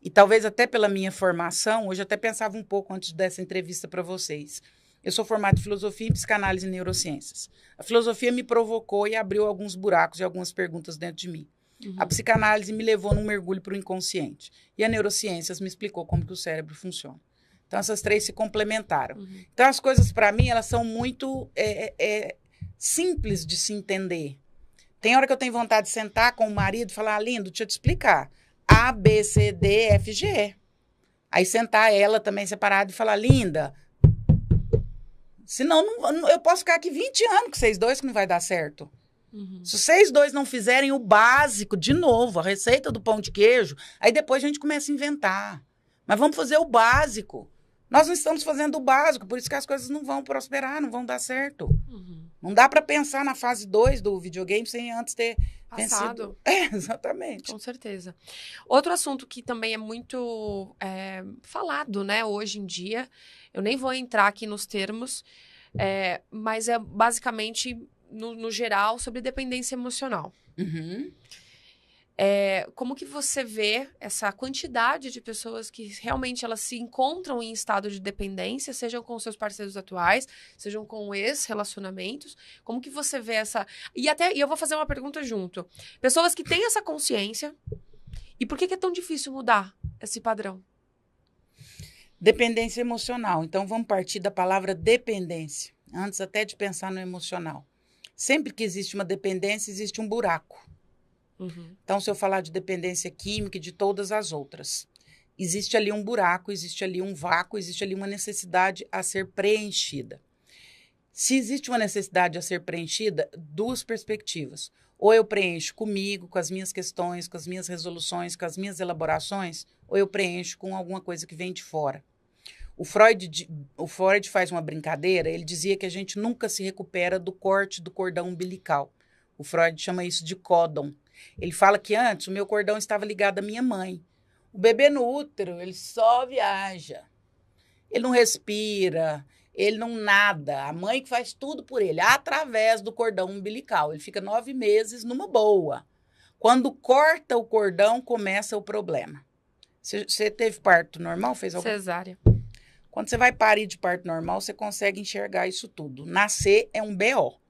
E talvez até pela minha formação, hoje eu até pensava um pouco antes dessa entrevista para vocês. Eu sou formada em filosofia, psicanálise e neurociências. A filosofia me provocou e abriu alguns buracos e algumas perguntas dentro de mim. A psicanálise me levou num mergulho para o inconsciente. E a neurociências me explicou como que o cérebro funciona. Então, essas três se complementaram. Então, as coisas, para mim, elas são muito simples de se entender. Tem hora que eu tenho vontade de sentar com o marido e falar, lindo, deixa eu te explicar. A, B, C, D, F, G. Aí sentar ela também separada e falar, linda, senão eu posso ficar aqui 20 anos com vocês dois que não vai dar certo. Se vocês dois não fizerem o básico, de novo, a receita do pão de queijo, aí depois a gente começa a inventar. Mas vamos fazer o básico. Nós não estamos fazendo o básico, por isso que as coisas não vão prosperar, não vão dar certo. Não dá para pensar na fase 2 do videogame sem antes ter passado. Exatamente. Com certeza. Outro assunto que também é muito falado, né, hoje em dia, eu nem vou entrar aqui nos termos, mas é basicamente, no geral, sobre dependência emocional. Como que você vê essa quantidade de pessoas que realmente elas se encontram em estado de dependência, sejam com seus parceiros atuais, sejam com ex-relacionamentos? Como que você vê essa... E eu vou fazer uma pergunta junto. Pessoas que têm essa consciência, e por que é tão difícil mudar esse padrão? Dependência emocional. Então, vamos partir da palavra dependência, antes até de pensar no emocional. Sempre que existe uma dependência, existe um buraco. Uhum. Então, se eu falar de dependência química e de todas as outras, existe ali um buraco, existe ali um vácuo, existe ali uma necessidade a ser preenchida. Se existe uma necessidade a ser preenchida, duas perspectivas. Ou eu preencho comigo, com as minhas questões, com as minhas resoluções, com as minhas elaborações, ou eu preencho com alguma coisa que vem de fora. O Freud faz uma brincadeira, ele dizia que a gente nunca se recupera do corte do cordão umbilical. O Freud chama isso de códon. Ele fala que antes o meu cordão estava ligado à minha mãe. O bebê no útero, ele só viaja. Ele não respira, ele não nada. A mãe que faz tudo por ele, através do cordão umbilical. Ele fica 9 meses numa boa. Quando corta o cordão, começa o problema. Você teve parto normal? Fez algum? Cesárea. Quando você vai parir de parto normal, você consegue enxergar isso tudo. Nascer é um BO.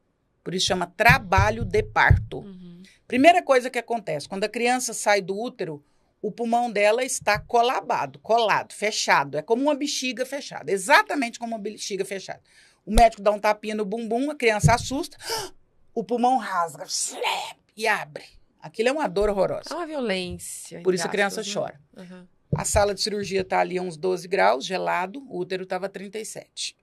Por isso chama trabalho de parto. Uhum. Primeira coisa que acontece, quando a criança sai do útero, o pulmão dela está colado, fechado. É como uma bexiga fechada, exatamente como uma bexiga fechada. O médico dá um tapinha no bumbum, a criança assusta, o pulmão rasga, e abre. Aquilo é uma dor horrorosa. É uma violência. Por isso a criança chora. Uhum. A sala de cirurgia está ali a uns 12 graus, gelado, o útero estava 37.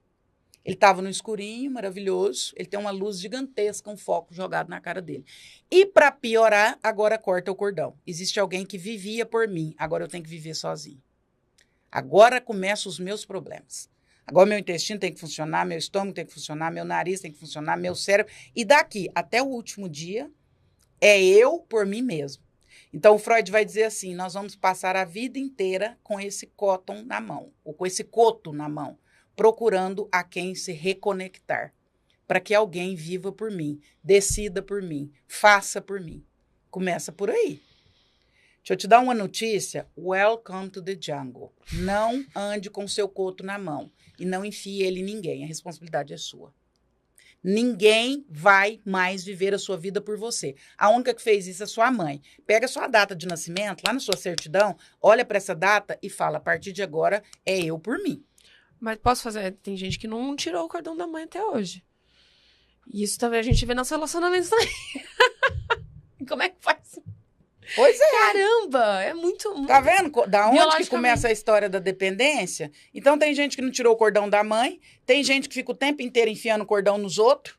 Ele estava no escurinho, maravilhoso. Ele tem uma luz gigantesca, um foco jogado na cara dele. E para piorar, agora corta o cordão. Existe alguém que vivia por mim, agora eu tenho que viver sozinho. Agora começam os meus problemas. Agora meu intestino tem que funcionar, meu estômago tem que funcionar, meu nariz tem que funcionar, meu cérebro. E daqui até o último dia, é eu por mim mesmo. Então, o Freud vai dizer assim, nós vamos passar a vida inteira com esse cóton na mão, ou com esse coto na mão, procurando a quem se reconectar, para que alguém viva por mim, decida por mim, faça por mim. Começa por aí. Deixa eu te dar uma notícia. Welcome to the jungle. Não ande com seu coto na mão e não enfie ele em ninguém. A responsabilidade é sua. Ninguém vai mais viver a sua vida por você. A única que fez isso é sua mãe. Pega a sua data de nascimento, lá na sua certidão, olha para essa data e fala, a partir de agora é eu por mim. Mas posso fazer... Tem gente que não tirou o cordão da mãe até hoje. E isso também a gente vê nos relacionamentos também. Como é que faz? Pois é. Caramba, é muito... Tá vendo? Da onde que começa a história da dependência? Então, tem gente que não tirou o cordão da mãe, tem gente que fica o tempo inteiro enfiando o cordão nos outros.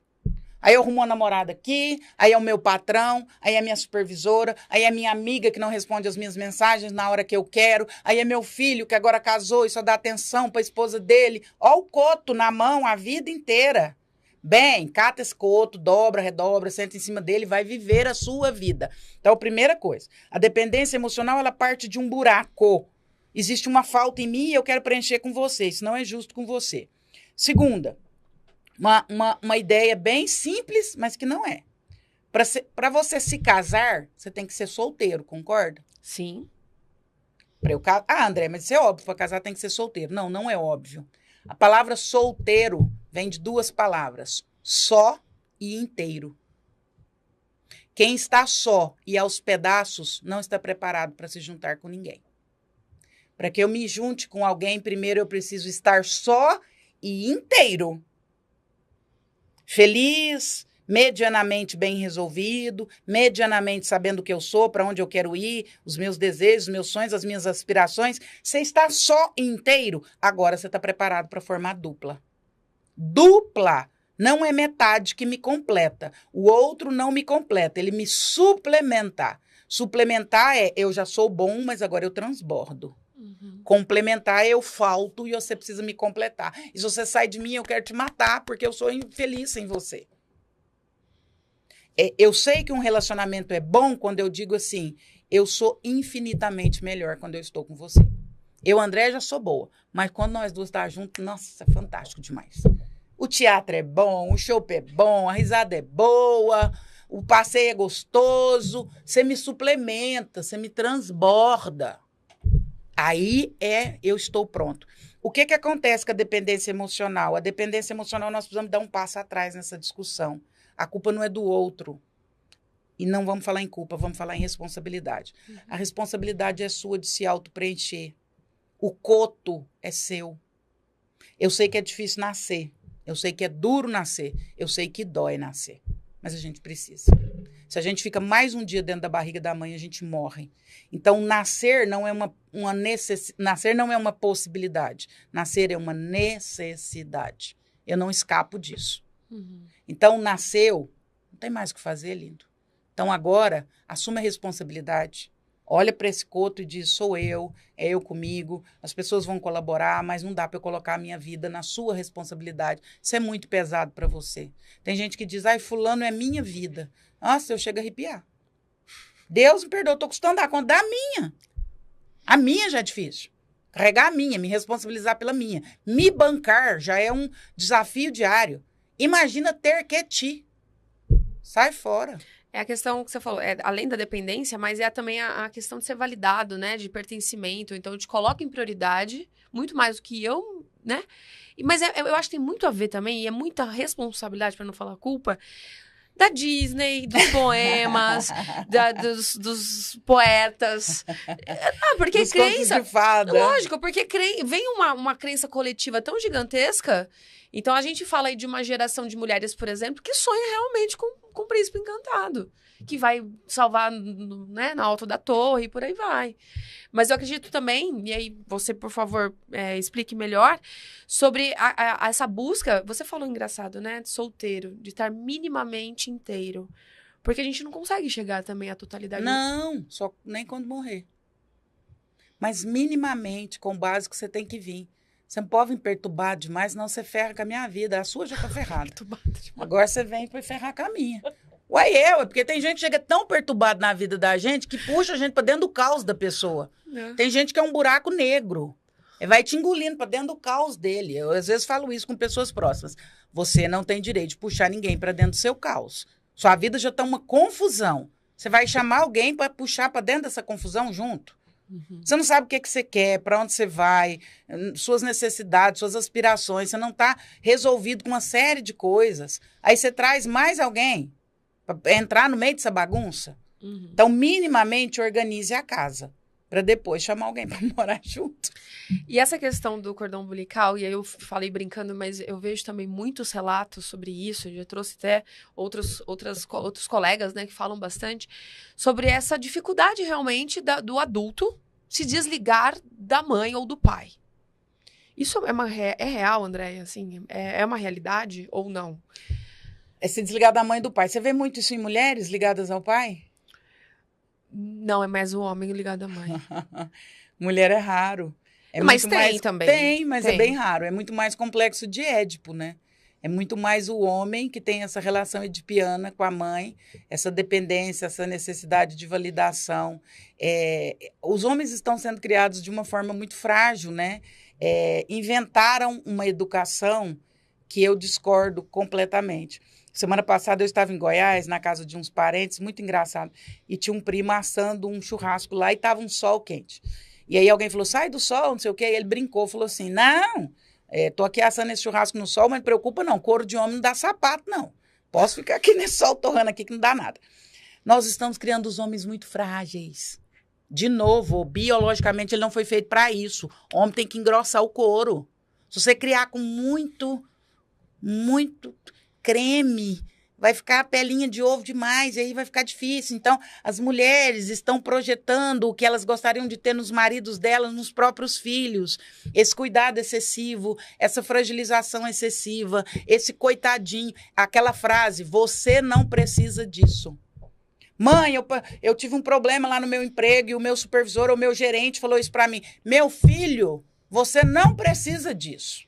Aí eu arrumo uma namorada aqui, aí é o meu patrão, aí é a minha supervisora, aí é a minha amiga que não responde as minhas mensagens na hora que eu quero, aí é meu filho que agora casou e só dá atenção para a esposa dele. Ó o coto na mão a vida inteira. Bem, cata esse coto, dobra, redobra, senta em cima dele, vai viver a sua vida. Então, primeira coisa, a dependência emocional, ela parte de um buraco. Existe uma falta em mim e eu quero preencher com você, isso não é justo com você. Segunda, uma ideia bem simples, mas que não é. Para você se casar, você tem que ser solteiro, concorda? Sim. André, mas isso é óbvio, para casar tem que ser solteiro. Não, não é óbvio. A palavra solteiro vem de duas palavras, só e inteiro. Quem está só e aos pedaços não está preparado para se juntar com ninguém. Para que eu me junte com alguém, primeiro eu preciso estar só e inteiro. Feliz, medianamente bem resolvido, medianamente sabendo o que eu sou, para onde eu quero ir, os meus desejos, os meus sonhos, as minhas aspirações. Você está só e inteiro, agora você está preparado para formar dupla. Dupla não é metade que me completa. O outro não me completa, ele me suplementa. Suplementar é eu já sou bom, mas agora eu transbordo. Uhum. Complementar, eu falto e você precisa me completar. E se você sai de mim, eu quero te matar, porque eu sou infeliz sem você. Eu sei que um relacionamento é bom quando eu digo assim, eu sou infinitamente melhor quando eu estou com você. Eu, André, já sou boa, mas quando nós duas estamos juntos, nossa, é fantástico demais. O teatro é bom, o chopp é bom, a risada é boa, o passeio é gostoso, você me suplementa, você me transborda. Aí eu estou pronto. O que acontece com a dependência emocional? A dependência emocional, nós precisamos dar um passo atrás nessa discussão. A culpa não é do outro. E não vamos falar em culpa, vamos falar em responsabilidade. A responsabilidade é sua de se auto-preencher. O coto é seu. Eu sei que é difícil nascer. Eu sei que é duro nascer. Eu sei que dói nascer. Mas a gente precisa. Se a gente fica mais um dia dentro da barriga da mãe, a gente morre. Então, nascer não é nascer não é uma possibilidade. Nascer é uma necessidade. Eu não escapo disso. Então, nasceu, não tem mais o que fazer, lindo. Então, agora, assuma a responsabilidade. Olha para esse coto e diz, sou eu, é eu comigo, as pessoas vão colaborar, mas não dá para eu colocar a minha vida na sua responsabilidade. Isso é muito pesado para você. Tem gente que diz, ai, fulano é minha vida. Nossa, eu chego a arrepiar. Deus me perdoa, estou custando dar conta da minha. A minha já é difícil. Carregar a minha, me responsabilizar pela minha. Me bancar já é um desafio diário. Imagina ter que te. Sai fora. É a questão que você falou, além da dependência, mas é também a questão de ser validado, né? De pertencimento. Então, eu te coloco em prioridade, muito mais do que eu, né? Mas eu acho que tem muito a ver também, e é muita responsabilidade, para não falar culpa, da Disney, dos poemas, dos poetas. Porque dos crença... contos de fada. Lógico, porque vem uma crença coletiva tão gigantesca. Então, a gente fala aí de uma geração de mulheres, por exemplo, que sonha realmente com o príncipe encantado, que vai salvar, né, na alta da torre e por aí vai. Mas eu acredito também, e aí você, por favor, explique melhor, sobre essa busca, você falou engraçado, né, de solteiro, de estar minimamente inteiro. Porque a gente não consegue chegar também à totalidade. Não, só nem quando morrer. Mas minimamente, com o básico, você tem que vir. Você não pode me perturbar demais, senão você ferra com a minha vida. A sua já tá ferrada. Agora você vem para ferrar com a minha. Porque tem gente que chega tão perturbado na vida da gente que puxa a gente para dentro do caos da pessoa. Tem gente que é um buraco negro. Ele vai te engolindo para dentro do caos dele. Eu, às vezes, falo isso com pessoas próximas. Você não tem direito de puxar ninguém para dentro do seu caos. Sua vida já tá uma confusão. Você vai chamar alguém para puxar para dentro dessa confusão junto? Você não sabe o que você quer, para onde você vai, suas necessidades, suas aspirações. Você não está resolvido com uma série de coisas. Aí você traz mais alguém para entrar no meio dessa bagunça. Então, minimamente, organize a casa para depois chamar alguém para morar junto. E essa questão do cordão umbilical, e aí eu falei brincando, mas eu vejo também muitos relatos sobre isso, eu já trouxe até outros colegas, né, que falam bastante, sobre essa dificuldade realmente do adulto se desligar da mãe ou do pai. Isso é real, Andréia? Assim, é uma realidade ou não? É se desligar da mãe e do pai. Você vê muito isso em mulheres ligadas ao pai? Não, é mais o homem ligado à mãe. Mulher é raro. Mas tem também. Tem, mas é bem raro. É muito mais complexo de Édipo, né? É muito mais o homem que tem essa relação edipiana com a mãe, essa dependência, essa necessidade de validação. Os homens estão sendo criados de uma forma muito frágil, né? Inventaram uma educação que eu discordo completamente. Semana passada eu estava em Goiás, na casa de uns parentes, muito engraçado, e tinha um primo assando um churrasco lá e estava um sol quente. E aí alguém falou, sai do sol, não sei o quê, e ele brincou, falou assim, não, tô aqui assando esse churrasco no sol, mas não preocupa não, couro de homem não dá sapato, não. Posso ficar aqui nesse sol torrando aqui que não dá nada. Nós estamos criando os homens muito frágeis. De novo, biologicamente ele não foi feito para isso. O homem tem que engrossar o couro. Se você criar com muito creme, vai ficar a pelinha de ovo demais, e aí vai ficar difícil. Então, as mulheres estão projetando o que elas gostariam de ter nos maridos delas, nos próprios filhos. Esse cuidado excessivo, essa fragilização excessiva, esse coitadinho. Aquela frase, você não precisa disso. Mãe, eu tive um problema lá no meu emprego e o meu supervisor ou o meu gerente falou isso para mim. Meu filho, você não precisa disso.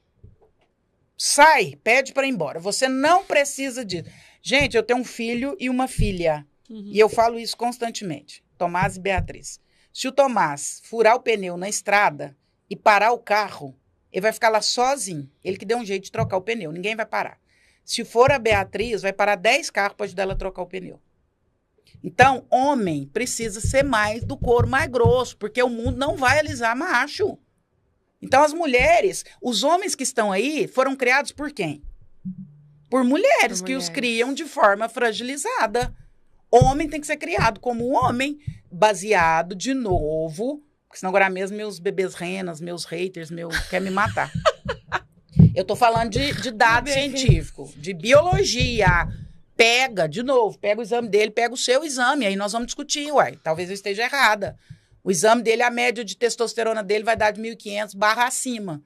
Sai, pede para ir embora. Você não precisa disso. Gente, eu tenho um filho e uma filha. E eu falo isso constantemente. Tomás e Beatriz. Se o Tomás furar o pneu na estrada e parar o carro, ele vai ficar lá sozinho. Ele que deu um jeito de trocar o pneu. Ninguém vai parar. Se for a Beatriz, vai parar 10 carros para ajudar ela a trocar o pneu. Então, homem precisa ser mais do couro mais grosso, porque o mundo não vai alisar macho. Então, as mulheres, os homens que estão aí, foram criados por quem? Por mulheres que os criam de forma fragilizada. Homem tem que ser criado como homem, baseado de novo, porque senão agora mesmo meus bebês renas, meus haters, quer me matar. Eu tô falando de dado científico, de biologia. Pega o exame dele, pega o seu exame, aí nós vamos discutir, uai, talvez eu esteja errada. O exame dele, a média de testosterona dele vai dar de 1.500 barra acima.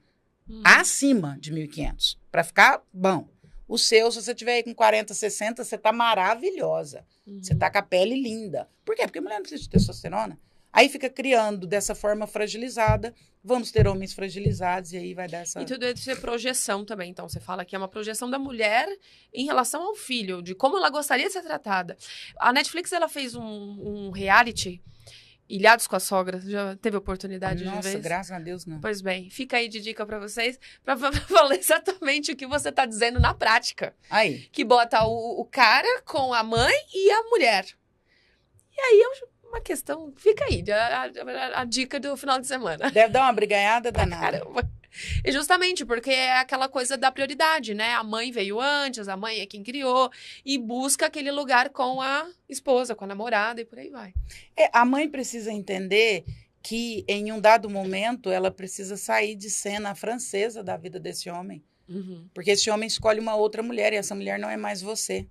Acima de 1.500, para ficar bom. O seu, se você tiver aí com 40, 60, você tá maravilhosa. Você tá com a pele linda. Por quê? Porque mulher não precisa de testosterona. Aí fica criando dessa forma fragilizada, vamos ter homens fragilizados e aí vai dar essa... E tudo isso é projeção também, então você fala que é uma projeção da mulher em relação ao filho, de como ela gostaria de ser tratada. A Netflix, ela fez um reality, Ilhados com a Sogra, já teve oportunidade de ver? Nossa, graças a Deus não. Pois bem, fica aí de dica pra vocês, pra falar exatamente o que você tá dizendo na prática. Aí. Que bota o cara com a mãe e a mulher. E aí é uma questão, fica aí, a dica do final de semana. Deve dar uma briganhada danada. Caramba. E justamente porque é aquela coisa da prioridade, né? A mãe veio antes, a mãe é quem criou, e busca aquele lugar com a esposa, com a namorada e por aí vai. A mãe precisa entender que em um dado momento ela precisa sair de cena francesa da vida desse homem. Porque esse homem escolhe uma outra mulher e essa mulher não é mais você.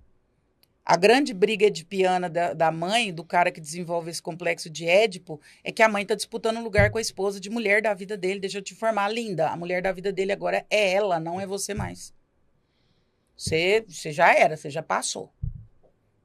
A grande briga edipiana da mãe, do cara que desenvolve esse complexo de Édipo, é que a mãe está disputando um lugar com a esposa de mulher da vida dele. Deixa eu te informar, linda. A mulher da vida dele agora é ela, não é você mais. Você já era, você já passou.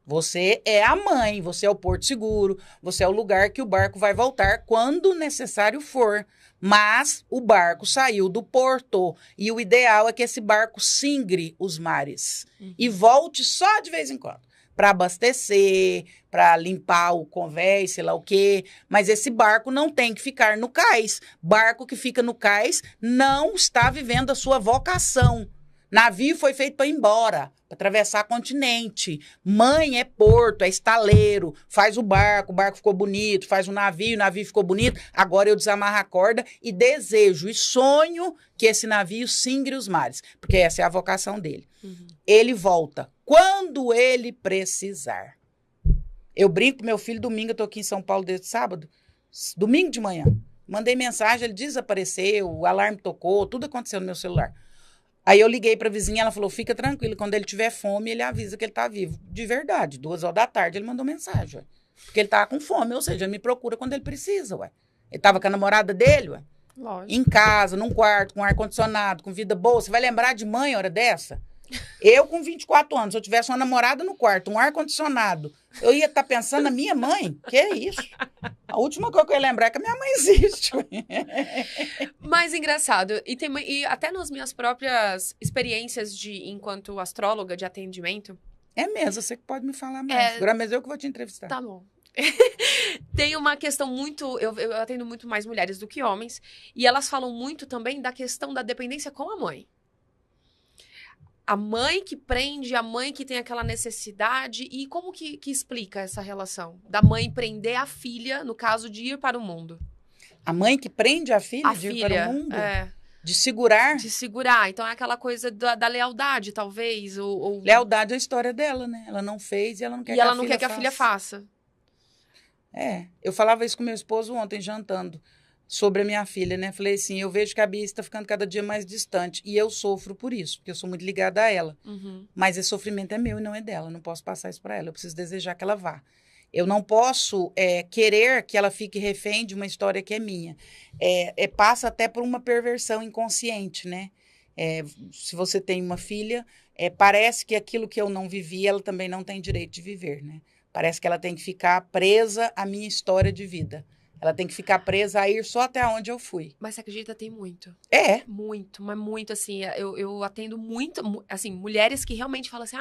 Você é a mãe, você é o porto seguro, você é o lugar que o barco vai voltar quando necessário for. Mas o barco saiu do porto e o ideal é que esse barco singre os mares e volte só de vez em quando. Para abastecer, para limpar o convés, sei lá o quê. Mas esse barco não tem que ficar no cais. Barco que fica no cais não está vivendo a sua vocação. Navio foi feito para ir embora, para atravessar continente. Mãe é porto, é estaleiro, faz o barco ficou bonito, faz o navio ficou bonito. Agora eu desamarro a corda e desejo e sonho que esse navio singre os mares, porque essa é a vocação dele. Ele volta quando ele precisar. Eu brinco com meu filho, domingo, eu tô aqui em São Paulo desde sábado, domingo de manhã. Mandei mensagem, ele desapareceu, o alarme tocou, tudo aconteceu no meu celular. Aí eu liguei pra vizinha, ela falou, fica tranquilo, quando ele tiver fome, ele avisa que ele tá vivo. De verdade, 2h ele mandou mensagem, ué. Porque ele tava com fome, ou seja, ele me procura quando ele precisa, ué. Ele tava com a namorada dele, ué. Lógico. Em casa, num quarto, com ar-condicionado, com vida boa. Você vai lembrar de mãe, hora dessa? Eu, com 24 anos, se eu tivesse uma namorada no quarto, um ar-condicionado, eu ia estar pensando na minha mãe? Que é isso? A última coisa que eu ia lembrar é que a minha mãe existe. Mas engraçado, e até nas minhas próprias experiências enquanto astróloga de atendimento... É mesmo, você que pode me falar mais. Agora mesmo eu que vou te entrevistar. Tá bom. Tem uma questão muito... Eu atendo muito mais mulheres do que homens, e elas falam muito também da questão da dependência com a mãe. A mãe que prende, a mãe que tem aquela necessidade. E como que explica essa relação? Da mãe prender a filha, no caso de ir para o mundo. A mãe que prende a filha ir para o mundo? É. De segurar? De segurar. Então, é aquela coisa da lealdade, talvez. Lealdade é a história dela, né? Ela não fez e ela não quer que a filha faça. E ela não quer que a filha faça. Eu falava isso com meu esposo ontem, jantando. Sobre a minha filha, né? Falei assim, eu vejo que a Bia está ficando cada dia mais distante. E eu sofro por isso, porque eu sou muito ligada a ela. Mas esse sofrimento é meu e não é dela. Eu não posso passar isso para ela. Eu preciso desejar que ela vá. Eu não posso querer que ela fique refém de uma história que é minha. Passa até por uma perversão inconsciente, né? Se você tem uma filha, parece que aquilo que eu não vivi, ela também não tem direito de viver, né? Parece que ela tem que ficar presa à minha história de vida. Ela tem que ficar presa a ir só até onde eu fui. Mas você acredita, tem muito. Muito, mas muito, assim, eu atendo muito, assim, mulheres que realmente falam assim,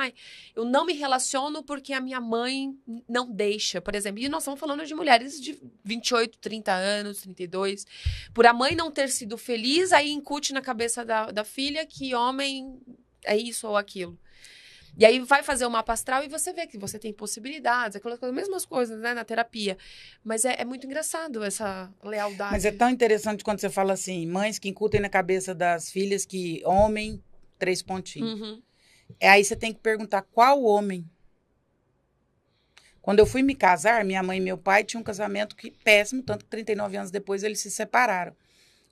eu não me relaciono porque a minha mãe não deixa, por exemplo. E nós estamos falando de mulheres de 28, 30 anos, 32. Por a mãe não ter sido feliz, aí incute na cabeça da filha que homem é isso ou aquilo. E aí vai fazer o mapa astral e você vê que você tem possibilidades, aquelas coisas, mesmas coisas, né, na terapia. Mas é muito engraçado essa lealdade. Mas é tão interessante quando você fala assim, mães que incutem na cabeça das filhas que homem, 3 pontinhos. Uhum. Aí você tem que perguntar qual homem. Quando eu fui me casar, minha mãe e meu pai tinham um casamento péssimo, tanto que 39 anos depois eles se separaram.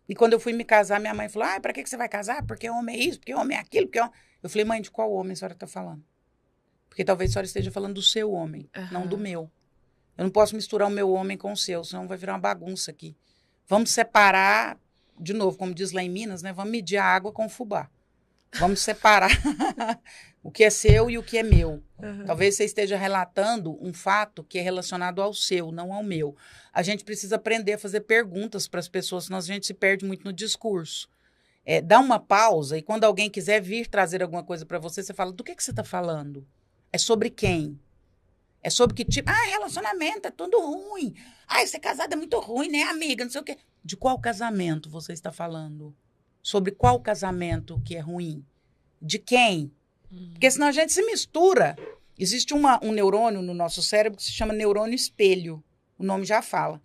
E quando eu fui me casar, minha mãe falou, pra que você vai casar? Porque homem é isso, porque homem é aquilo, porque homem... Eu falei, mãe, de qual homem a senhora está falando? Porque talvez a senhora esteja falando do seu homem, não do meu. Eu não posso misturar o meu homem com o seu, senão vai virar uma bagunça aqui. Vamos separar, de novo, como diz lá em Minas, né? Vamos medir a água com o fubá. Vamos separar o que é seu e o que é meu. Talvez você esteja relatando um fato que é relacionado ao seu, não ao meu. A gente precisa aprender a fazer perguntas para as pessoas, senão a gente se perde muito no discurso. Dá uma pausa e quando alguém quiser vir trazer alguma coisa para você, você fala, do que você está falando? É sobre quem? É sobre que tipo? Relacionamento é tudo ruim. Ser casado é muito ruim, né, amiga? Não sei o quê. De qual casamento você está falando? Sobre qual casamento que é ruim? De quem? Porque senão a gente se mistura. Existe um neurônio no nosso cérebro que se chama neurônio espelho. O nome já fala.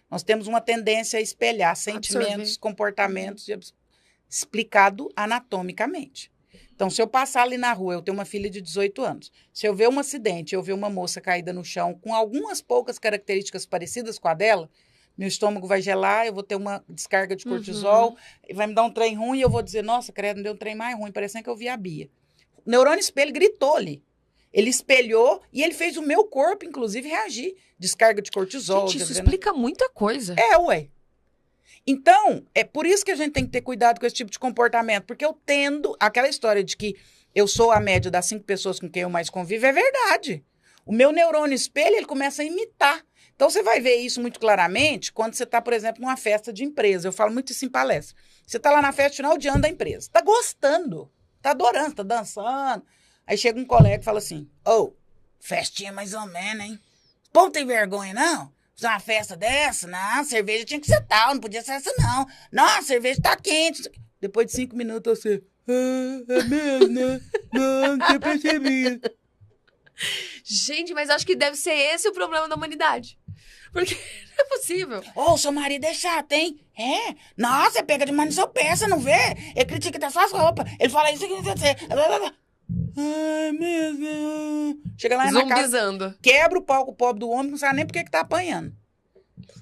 Nós temos uma tendência a espelhar sentimentos, comportamentos, explicado anatomicamente. Então, se eu passar ali na rua, eu tenho uma filha de 18 anos, se eu ver um acidente, eu ver uma moça caída no chão com algumas poucas características parecidas com a dela, meu estômago vai gelar, eu vou ter uma descarga de cortisol, vai me dar um trem ruim e eu vou dizer, nossa, credo, me deu um trem mais ruim, parecendo que eu vi a Bia. O neurônio espelho gritou ali. Ele espelhou e ele fez o meu corpo, inclusive, reagir. Descarga de cortisol. Gente, isso explica muita coisa. Ué. Então, é por isso que a gente tem que ter cuidado com esse tipo de comportamento, porque eu tendo, aquela história de que eu sou a média das 5 pessoas com quem eu mais convivo, é verdade. O meu neurônio espelho, ele começa a imitar. Então, você vai ver isso muito claramente quando você está, por exemplo, numa festa de empresa. Eu falo muito isso em palestra. Você está lá na festa final de ano da empresa, está gostando, está adorando, está dançando. Aí chega um colega e fala assim, festinha mais ou menos, hein? O povo tem vergonha, não? Fazer uma festa dessa? Não, cerveja tinha que ser tal, não podia ser essa, não. Nossa, a cerveja tá quente. Depois de 5 minutos, você... é mesmo, né? Não tinha percebido. Gente, mas acho que deve ser esse o problema da humanidade. Porque não é possível. Seu marido é chato, hein? Nossa, pega demais no seu pé, você não vê? Ele critica até suas roupas. Ele fala isso aqui, mesmo. Chega lá na casa, quebra o palco pobre do homem, não sabe nem por que tá apanhando.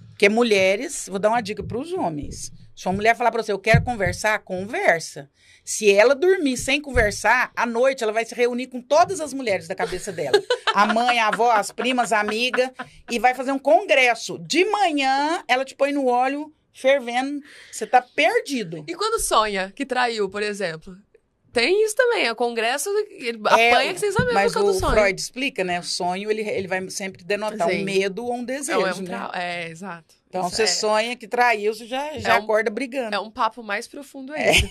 Porque mulheres, vou dar uma dica para os homens. Se uma mulher falar para você, eu quero conversar, conversa. Se ela dormir sem conversar, à noite ela vai se reunir com todas as mulheres da cabeça dela. A mãe, a avó, as primas, a amiga, e vai fazer um congresso. De manhã, ela te põe no óleo, fervendo, você tá perdido. E quando sonha que traiu, por exemplo? Tem isso também, o congresso, ele apanha que sem saber mas por causa do sonho. Mas o Freud explica, né? O sonho, ele vai sempre denotar um medo ou um desejo, né? Exato. Então, isso você sonha que traiu, você já acorda brigando. É um papo mais profundo ainda.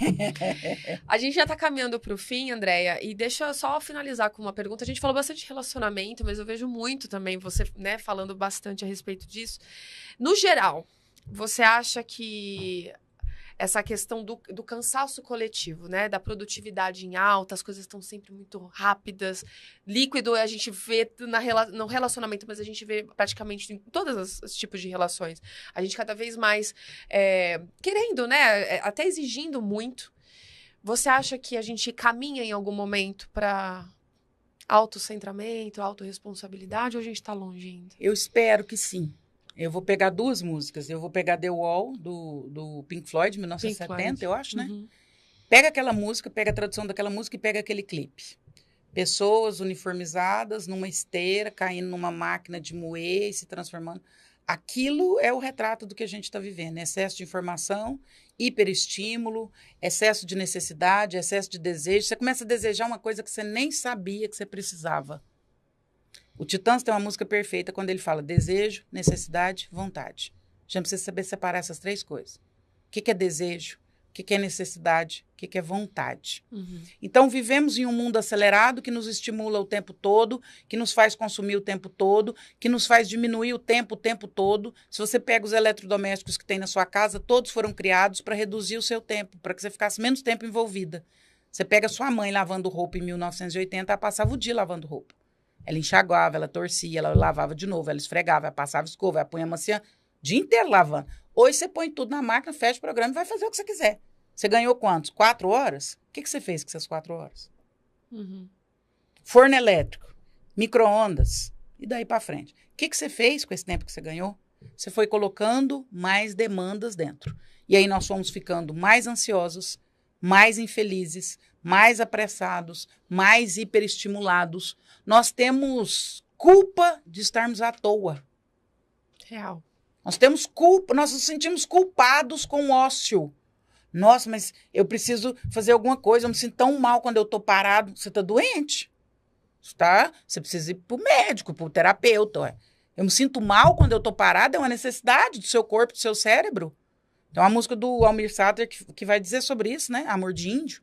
A gente já tá caminhando pro fim, Andréia, e deixa eu só finalizar com uma pergunta. A gente falou bastante de relacionamento, mas eu vejo muito também você, né, falando bastante a respeito disso. No geral, você acha que essa questão do cansaço coletivo, né? Da produtividade em alta, as coisas estão sempre muito rápidas. Líquido a gente vê no relacionamento, mas a gente vê praticamente em todos os tipos de relações. A gente cada vez mais querendo, né? Até exigindo muito. Você acha que a gente caminha em algum momento para autocentramento, autorresponsabilidade, ou a gente está longe ainda? Eu espero que sim. Eu vou pegar 2 músicas. Eu vou pegar The Wall, do Pink Floyd, 1970, eu acho, né? Pega aquela música, pega a tradução daquela música e pega aquele clipe. Pessoas uniformizadas numa esteira, caindo numa máquina de moer e se transformando. Aquilo é o retrato do que a gente está vivendo. Excesso de informação, hiperestímulo, excesso de necessidade, excesso de desejo. Você começa a desejar uma coisa que você nem sabia que você precisava. O Titãs tem uma música perfeita quando ele fala desejo, necessidade, vontade. A gente precisa saber separar essas 3 coisas. O que é desejo? O que é necessidade? O que é vontade? Então, vivemos em um mundo acelerado que nos estimula o tempo todo, que nos faz consumir o tempo todo, que nos faz diminuir o tempo todo. Se você pega os eletrodomésticos que tem na sua casa, todos foram criados para reduzir o seu tempo, para que você ficasse menos tempo envolvida. Você pega sua mãe lavando roupa em 1980, ela passava o dia lavando roupa. Ela enxaguava, ela torcia, ela lavava de novo, ela esfregava, ela passava escova, ela punha amaciante, o dia inteiro lavando. Hoje você põe tudo na máquina, fecha o programa e vai fazer o que você quiser. Você ganhou quantos? 4 horas? O que você fez com essas 4 horas? Forno elétrico, micro-ondas, e daí para frente. O que você fez com esse tempo que você ganhou? Você foi colocando mais demandas dentro. E aí nós fomos ficando mais ansiosos, mais infelizes, mais apressados, mais hiperestimulados. Nós temos culpa de estarmos à toa. Real. Nós temos culpa, nós nos sentimos culpados com o ócio. Nossa, mas eu preciso fazer alguma coisa, eu me sinto tão mal quando eu estou parado. Você está doente, tá? Você precisa ir para o médico, para o terapeuta. Ué. Eu me sinto mal quando eu estou parado, é uma necessidade do seu corpo, do seu cérebro. Tem uma música do Almir Sater que vai dizer sobre isso, né? Amor de Índio.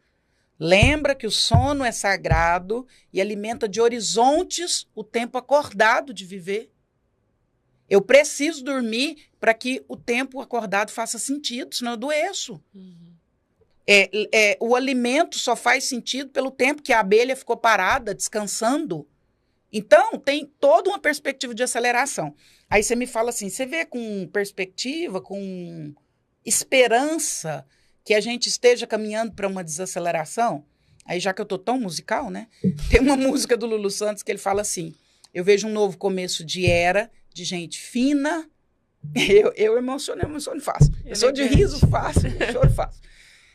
Lembra que o sono é sagrado e alimenta de horizontes o tempo acordado de viver. Eu preciso dormir para que o tempo acordado faça sentido, senão eu adoeço. O alimento só faz sentido pelo tempo que a abelha ficou parada, descansando. Então, tem toda uma perspectiva de aceleração. Aí você me fala assim, você vê com perspectiva, com esperança que a gente esteja caminhando para uma desaceleração? Aí, já que eu tô tão musical, né? Tem uma música do Lulu Santos que ele fala assim, eu vejo um novo começo de era, de gente fina. Eu emociono fácil. Eu sou de riso fácil, choro fácil.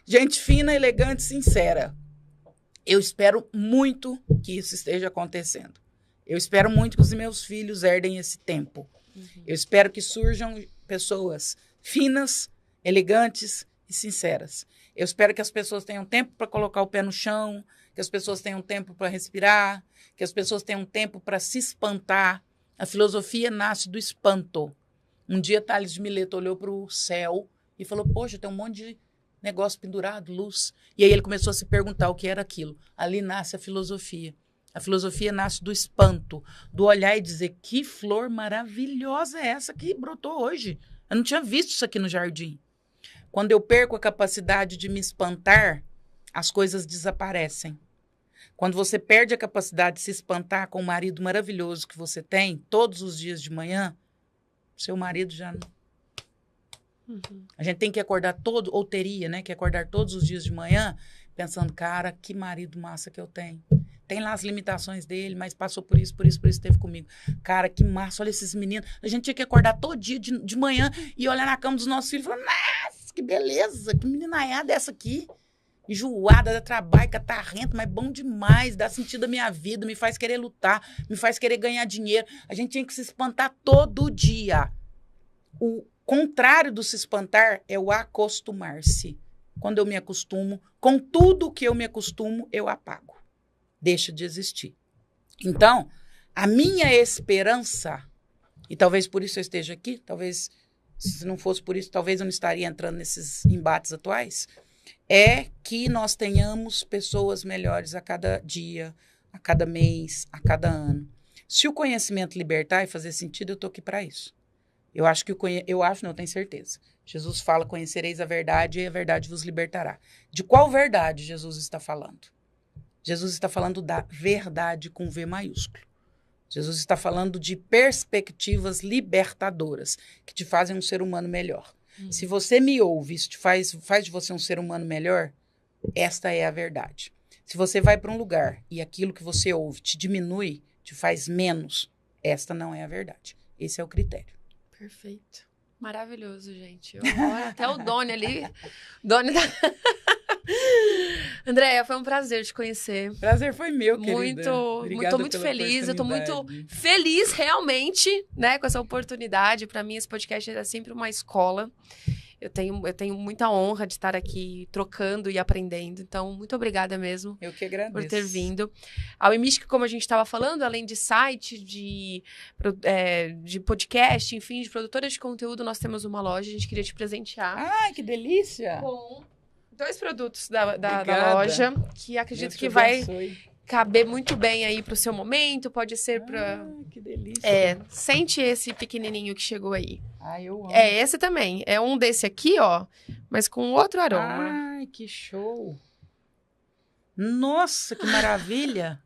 Gente fina, elegante, sincera. Eu espero muito que isso esteja acontecendo. Eu espero muito que os meus filhos herdem esse tempo. Eu espero que surjam pessoas finas, elegantes e sinceras. Eu espero que as pessoas tenham tempo para colocar o pé no chão, que as pessoas tenham tempo para respirar, que as pessoas tenham tempo para se espantar. A filosofia nasce do espanto. Um dia, Tales de Mileto olhou para o céu e falou, poxa, tem um monte de negócio pendurado, luz. E aí ele começou a se perguntar o que era aquilo. Ali nasce a filosofia. A filosofia nasce do espanto, do olhar e dizer, que flor maravilhosa é essa que brotou hoje? Eu não tinha visto isso aqui no jardim. Quando eu perco a capacidade de me espantar, as coisas desaparecem. Quando você perde a capacidade de se espantar com o marido maravilhoso que você tem, todos os dias de manhã, seu marido já não... A gente tem que acordar ou teria, né, que acordar todos os dias de manhã, pensando, cara, que marido massa que eu tenho. Tem lá as limitações dele, mas passou por isso, esteve comigo. Cara, que massa, olha esses meninos. A gente tinha que acordar todo dia de manhã e olhar na cama dos nossos filhos e falar, nossa, que beleza, que meninaiada é essa aqui? Enjoada, dá trabalho, catarrento, mas bom demais, dá sentido à minha vida, me faz querer lutar, me faz querer ganhar dinheiro. A gente tinha que se espantar todo dia. O contrário do se espantar é o acostumar-se. Quando eu me acostumo, com tudo que eu me acostumo, eu apago. Deixa de existir. Então, a minha esperança, e talvez por isso eu esteja aqui, talvez se não fosse por isso, talvez eu não estaria entrando nesses embates atuais, é que nós tenhamos pessoas melhores a cada dia, a cada mês, a cada ano. Se o conhecimento libertar e fazer sentido, eu estou aqui para isso. Eu tenho certeza. Jesus fala, conhecereis a verdade e a verdade vos libertará. De qual verdade Jesus está falando? Jesus está falando da verdade com V maiúsculo. Jesus está falando de perspectivas libertadoras que te fazem um ser humano melhor. Se você me ouve, isso faz de você um ser humano melhor, esta é a verdade. Se você vai para um lugar e aquilo que você ouve te diminui, te faz menos, esta não é a verdade. Esse é o critério. Perfeito. Maravilhoso, gente. Olha, até o Doni ali. Doni da... Andréia, foi um prazer te conhecer. Prazer foi meu, querida. Tô muito feliz. Eu tô muito feliz, realmente, né, com essa oportunidade. Para mim, esse podcast é sempre uma escola. Eu tenho muita honra de estar aqui trocando e aprendendo. Então, muito obrigada mesmo. Eu que agradeço. Por ter vindo. A Imística, como a gente estava falando, além de site, de podcast, enfim, de produtora de conteúdo, nós temos uma loja. A gente queria te presentear. Ai, que delícia! Com 2 produtos da loja, que acredito que vai caber muito bem aí pro seu momento. Pode ser para... que delícia! Sente esse pequenininho que chegou aí. Ai, eu amo. Esse também. É um desse aqui, ó, mas com outro aroma. Ai, que show! Nossa, que maravilha!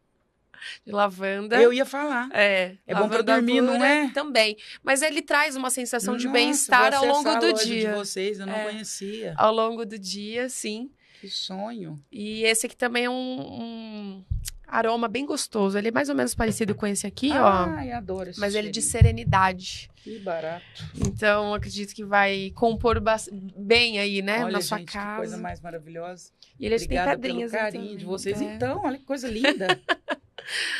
De lavanda. Eu ia falar. É bom pra lavanda dormir, pura não é? Também. Mas ele traz uma sensação de Nossa, bem-estar vou ao longo acessar do a loja dia. de vocês, eu não conhecia. Ao longo do dia, sim. Que sonho. E esse aqui também é um aroma bem gostoso. Ele é mais ou menos parecido com esse aqui, ó. Ai, adoro esse Mas ele de cheirinho. serenidade. Que barato. Então, acredito que vai compor bem aí, né? Olha, na sua gente, casa. que coisa mais maravilhosa. E eles têm Obrigada pedrinhas pelo carinho também, de vocês. né? Então, olha que coisa linda.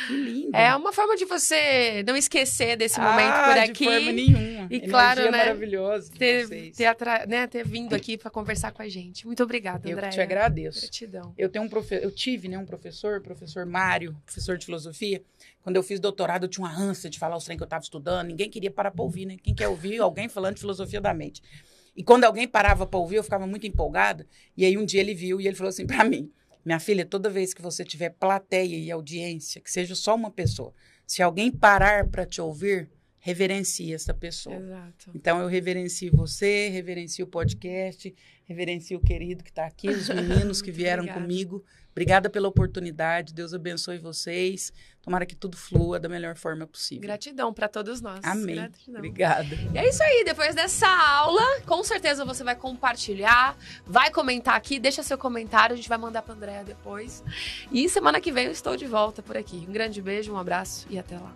Que lindo. É uma forma de você não esquecer desse momento por aqui. De forma nenhuma. E Energia claro, né, maravilhosa de vocês. ter vindo aqui para conversar com a gente. Muito obrigada, Eu Andréia. que te agradeço. Gratidão. Eu tive um professor Mário, professor de filosofia. Quando eu fiz doutorado, eu tinha uma ânsia de falar os trem que eu estava estudando. Ninguém queria parar para ouvir, né? Quem quer ouvir alguém falando de filosofia da mente? E quando alguém parava para ouvir, eu ficava muito empolgada. E aí um dia ele viu e ele falou assim para mim: minha filha, toda vez que você tiver plateia e audiência, que seja só uma pessoa, se alguém parar para te ouvir, reverencie essa pessoa. Exato. Então, eu reverencio você, reverencio o podcast, reverencio o querido que está aqui, os meninos que vieram comigo. Obrigada pela oportunidade. Deus abençoe vocês. Tomara que tudo flua da melhor forma possível. Gratidão para todos nós. Amém. Gratidão. Obrigada. E é isso aí. Depois dessa aula, com certeza você vai compartilhar, vai comentar aqui, deixa seu comentário, a gente vai mandar para Andréia depois. E semana que vem eu estou de volta por aqui. Um grande beijo, um abraço e até lá.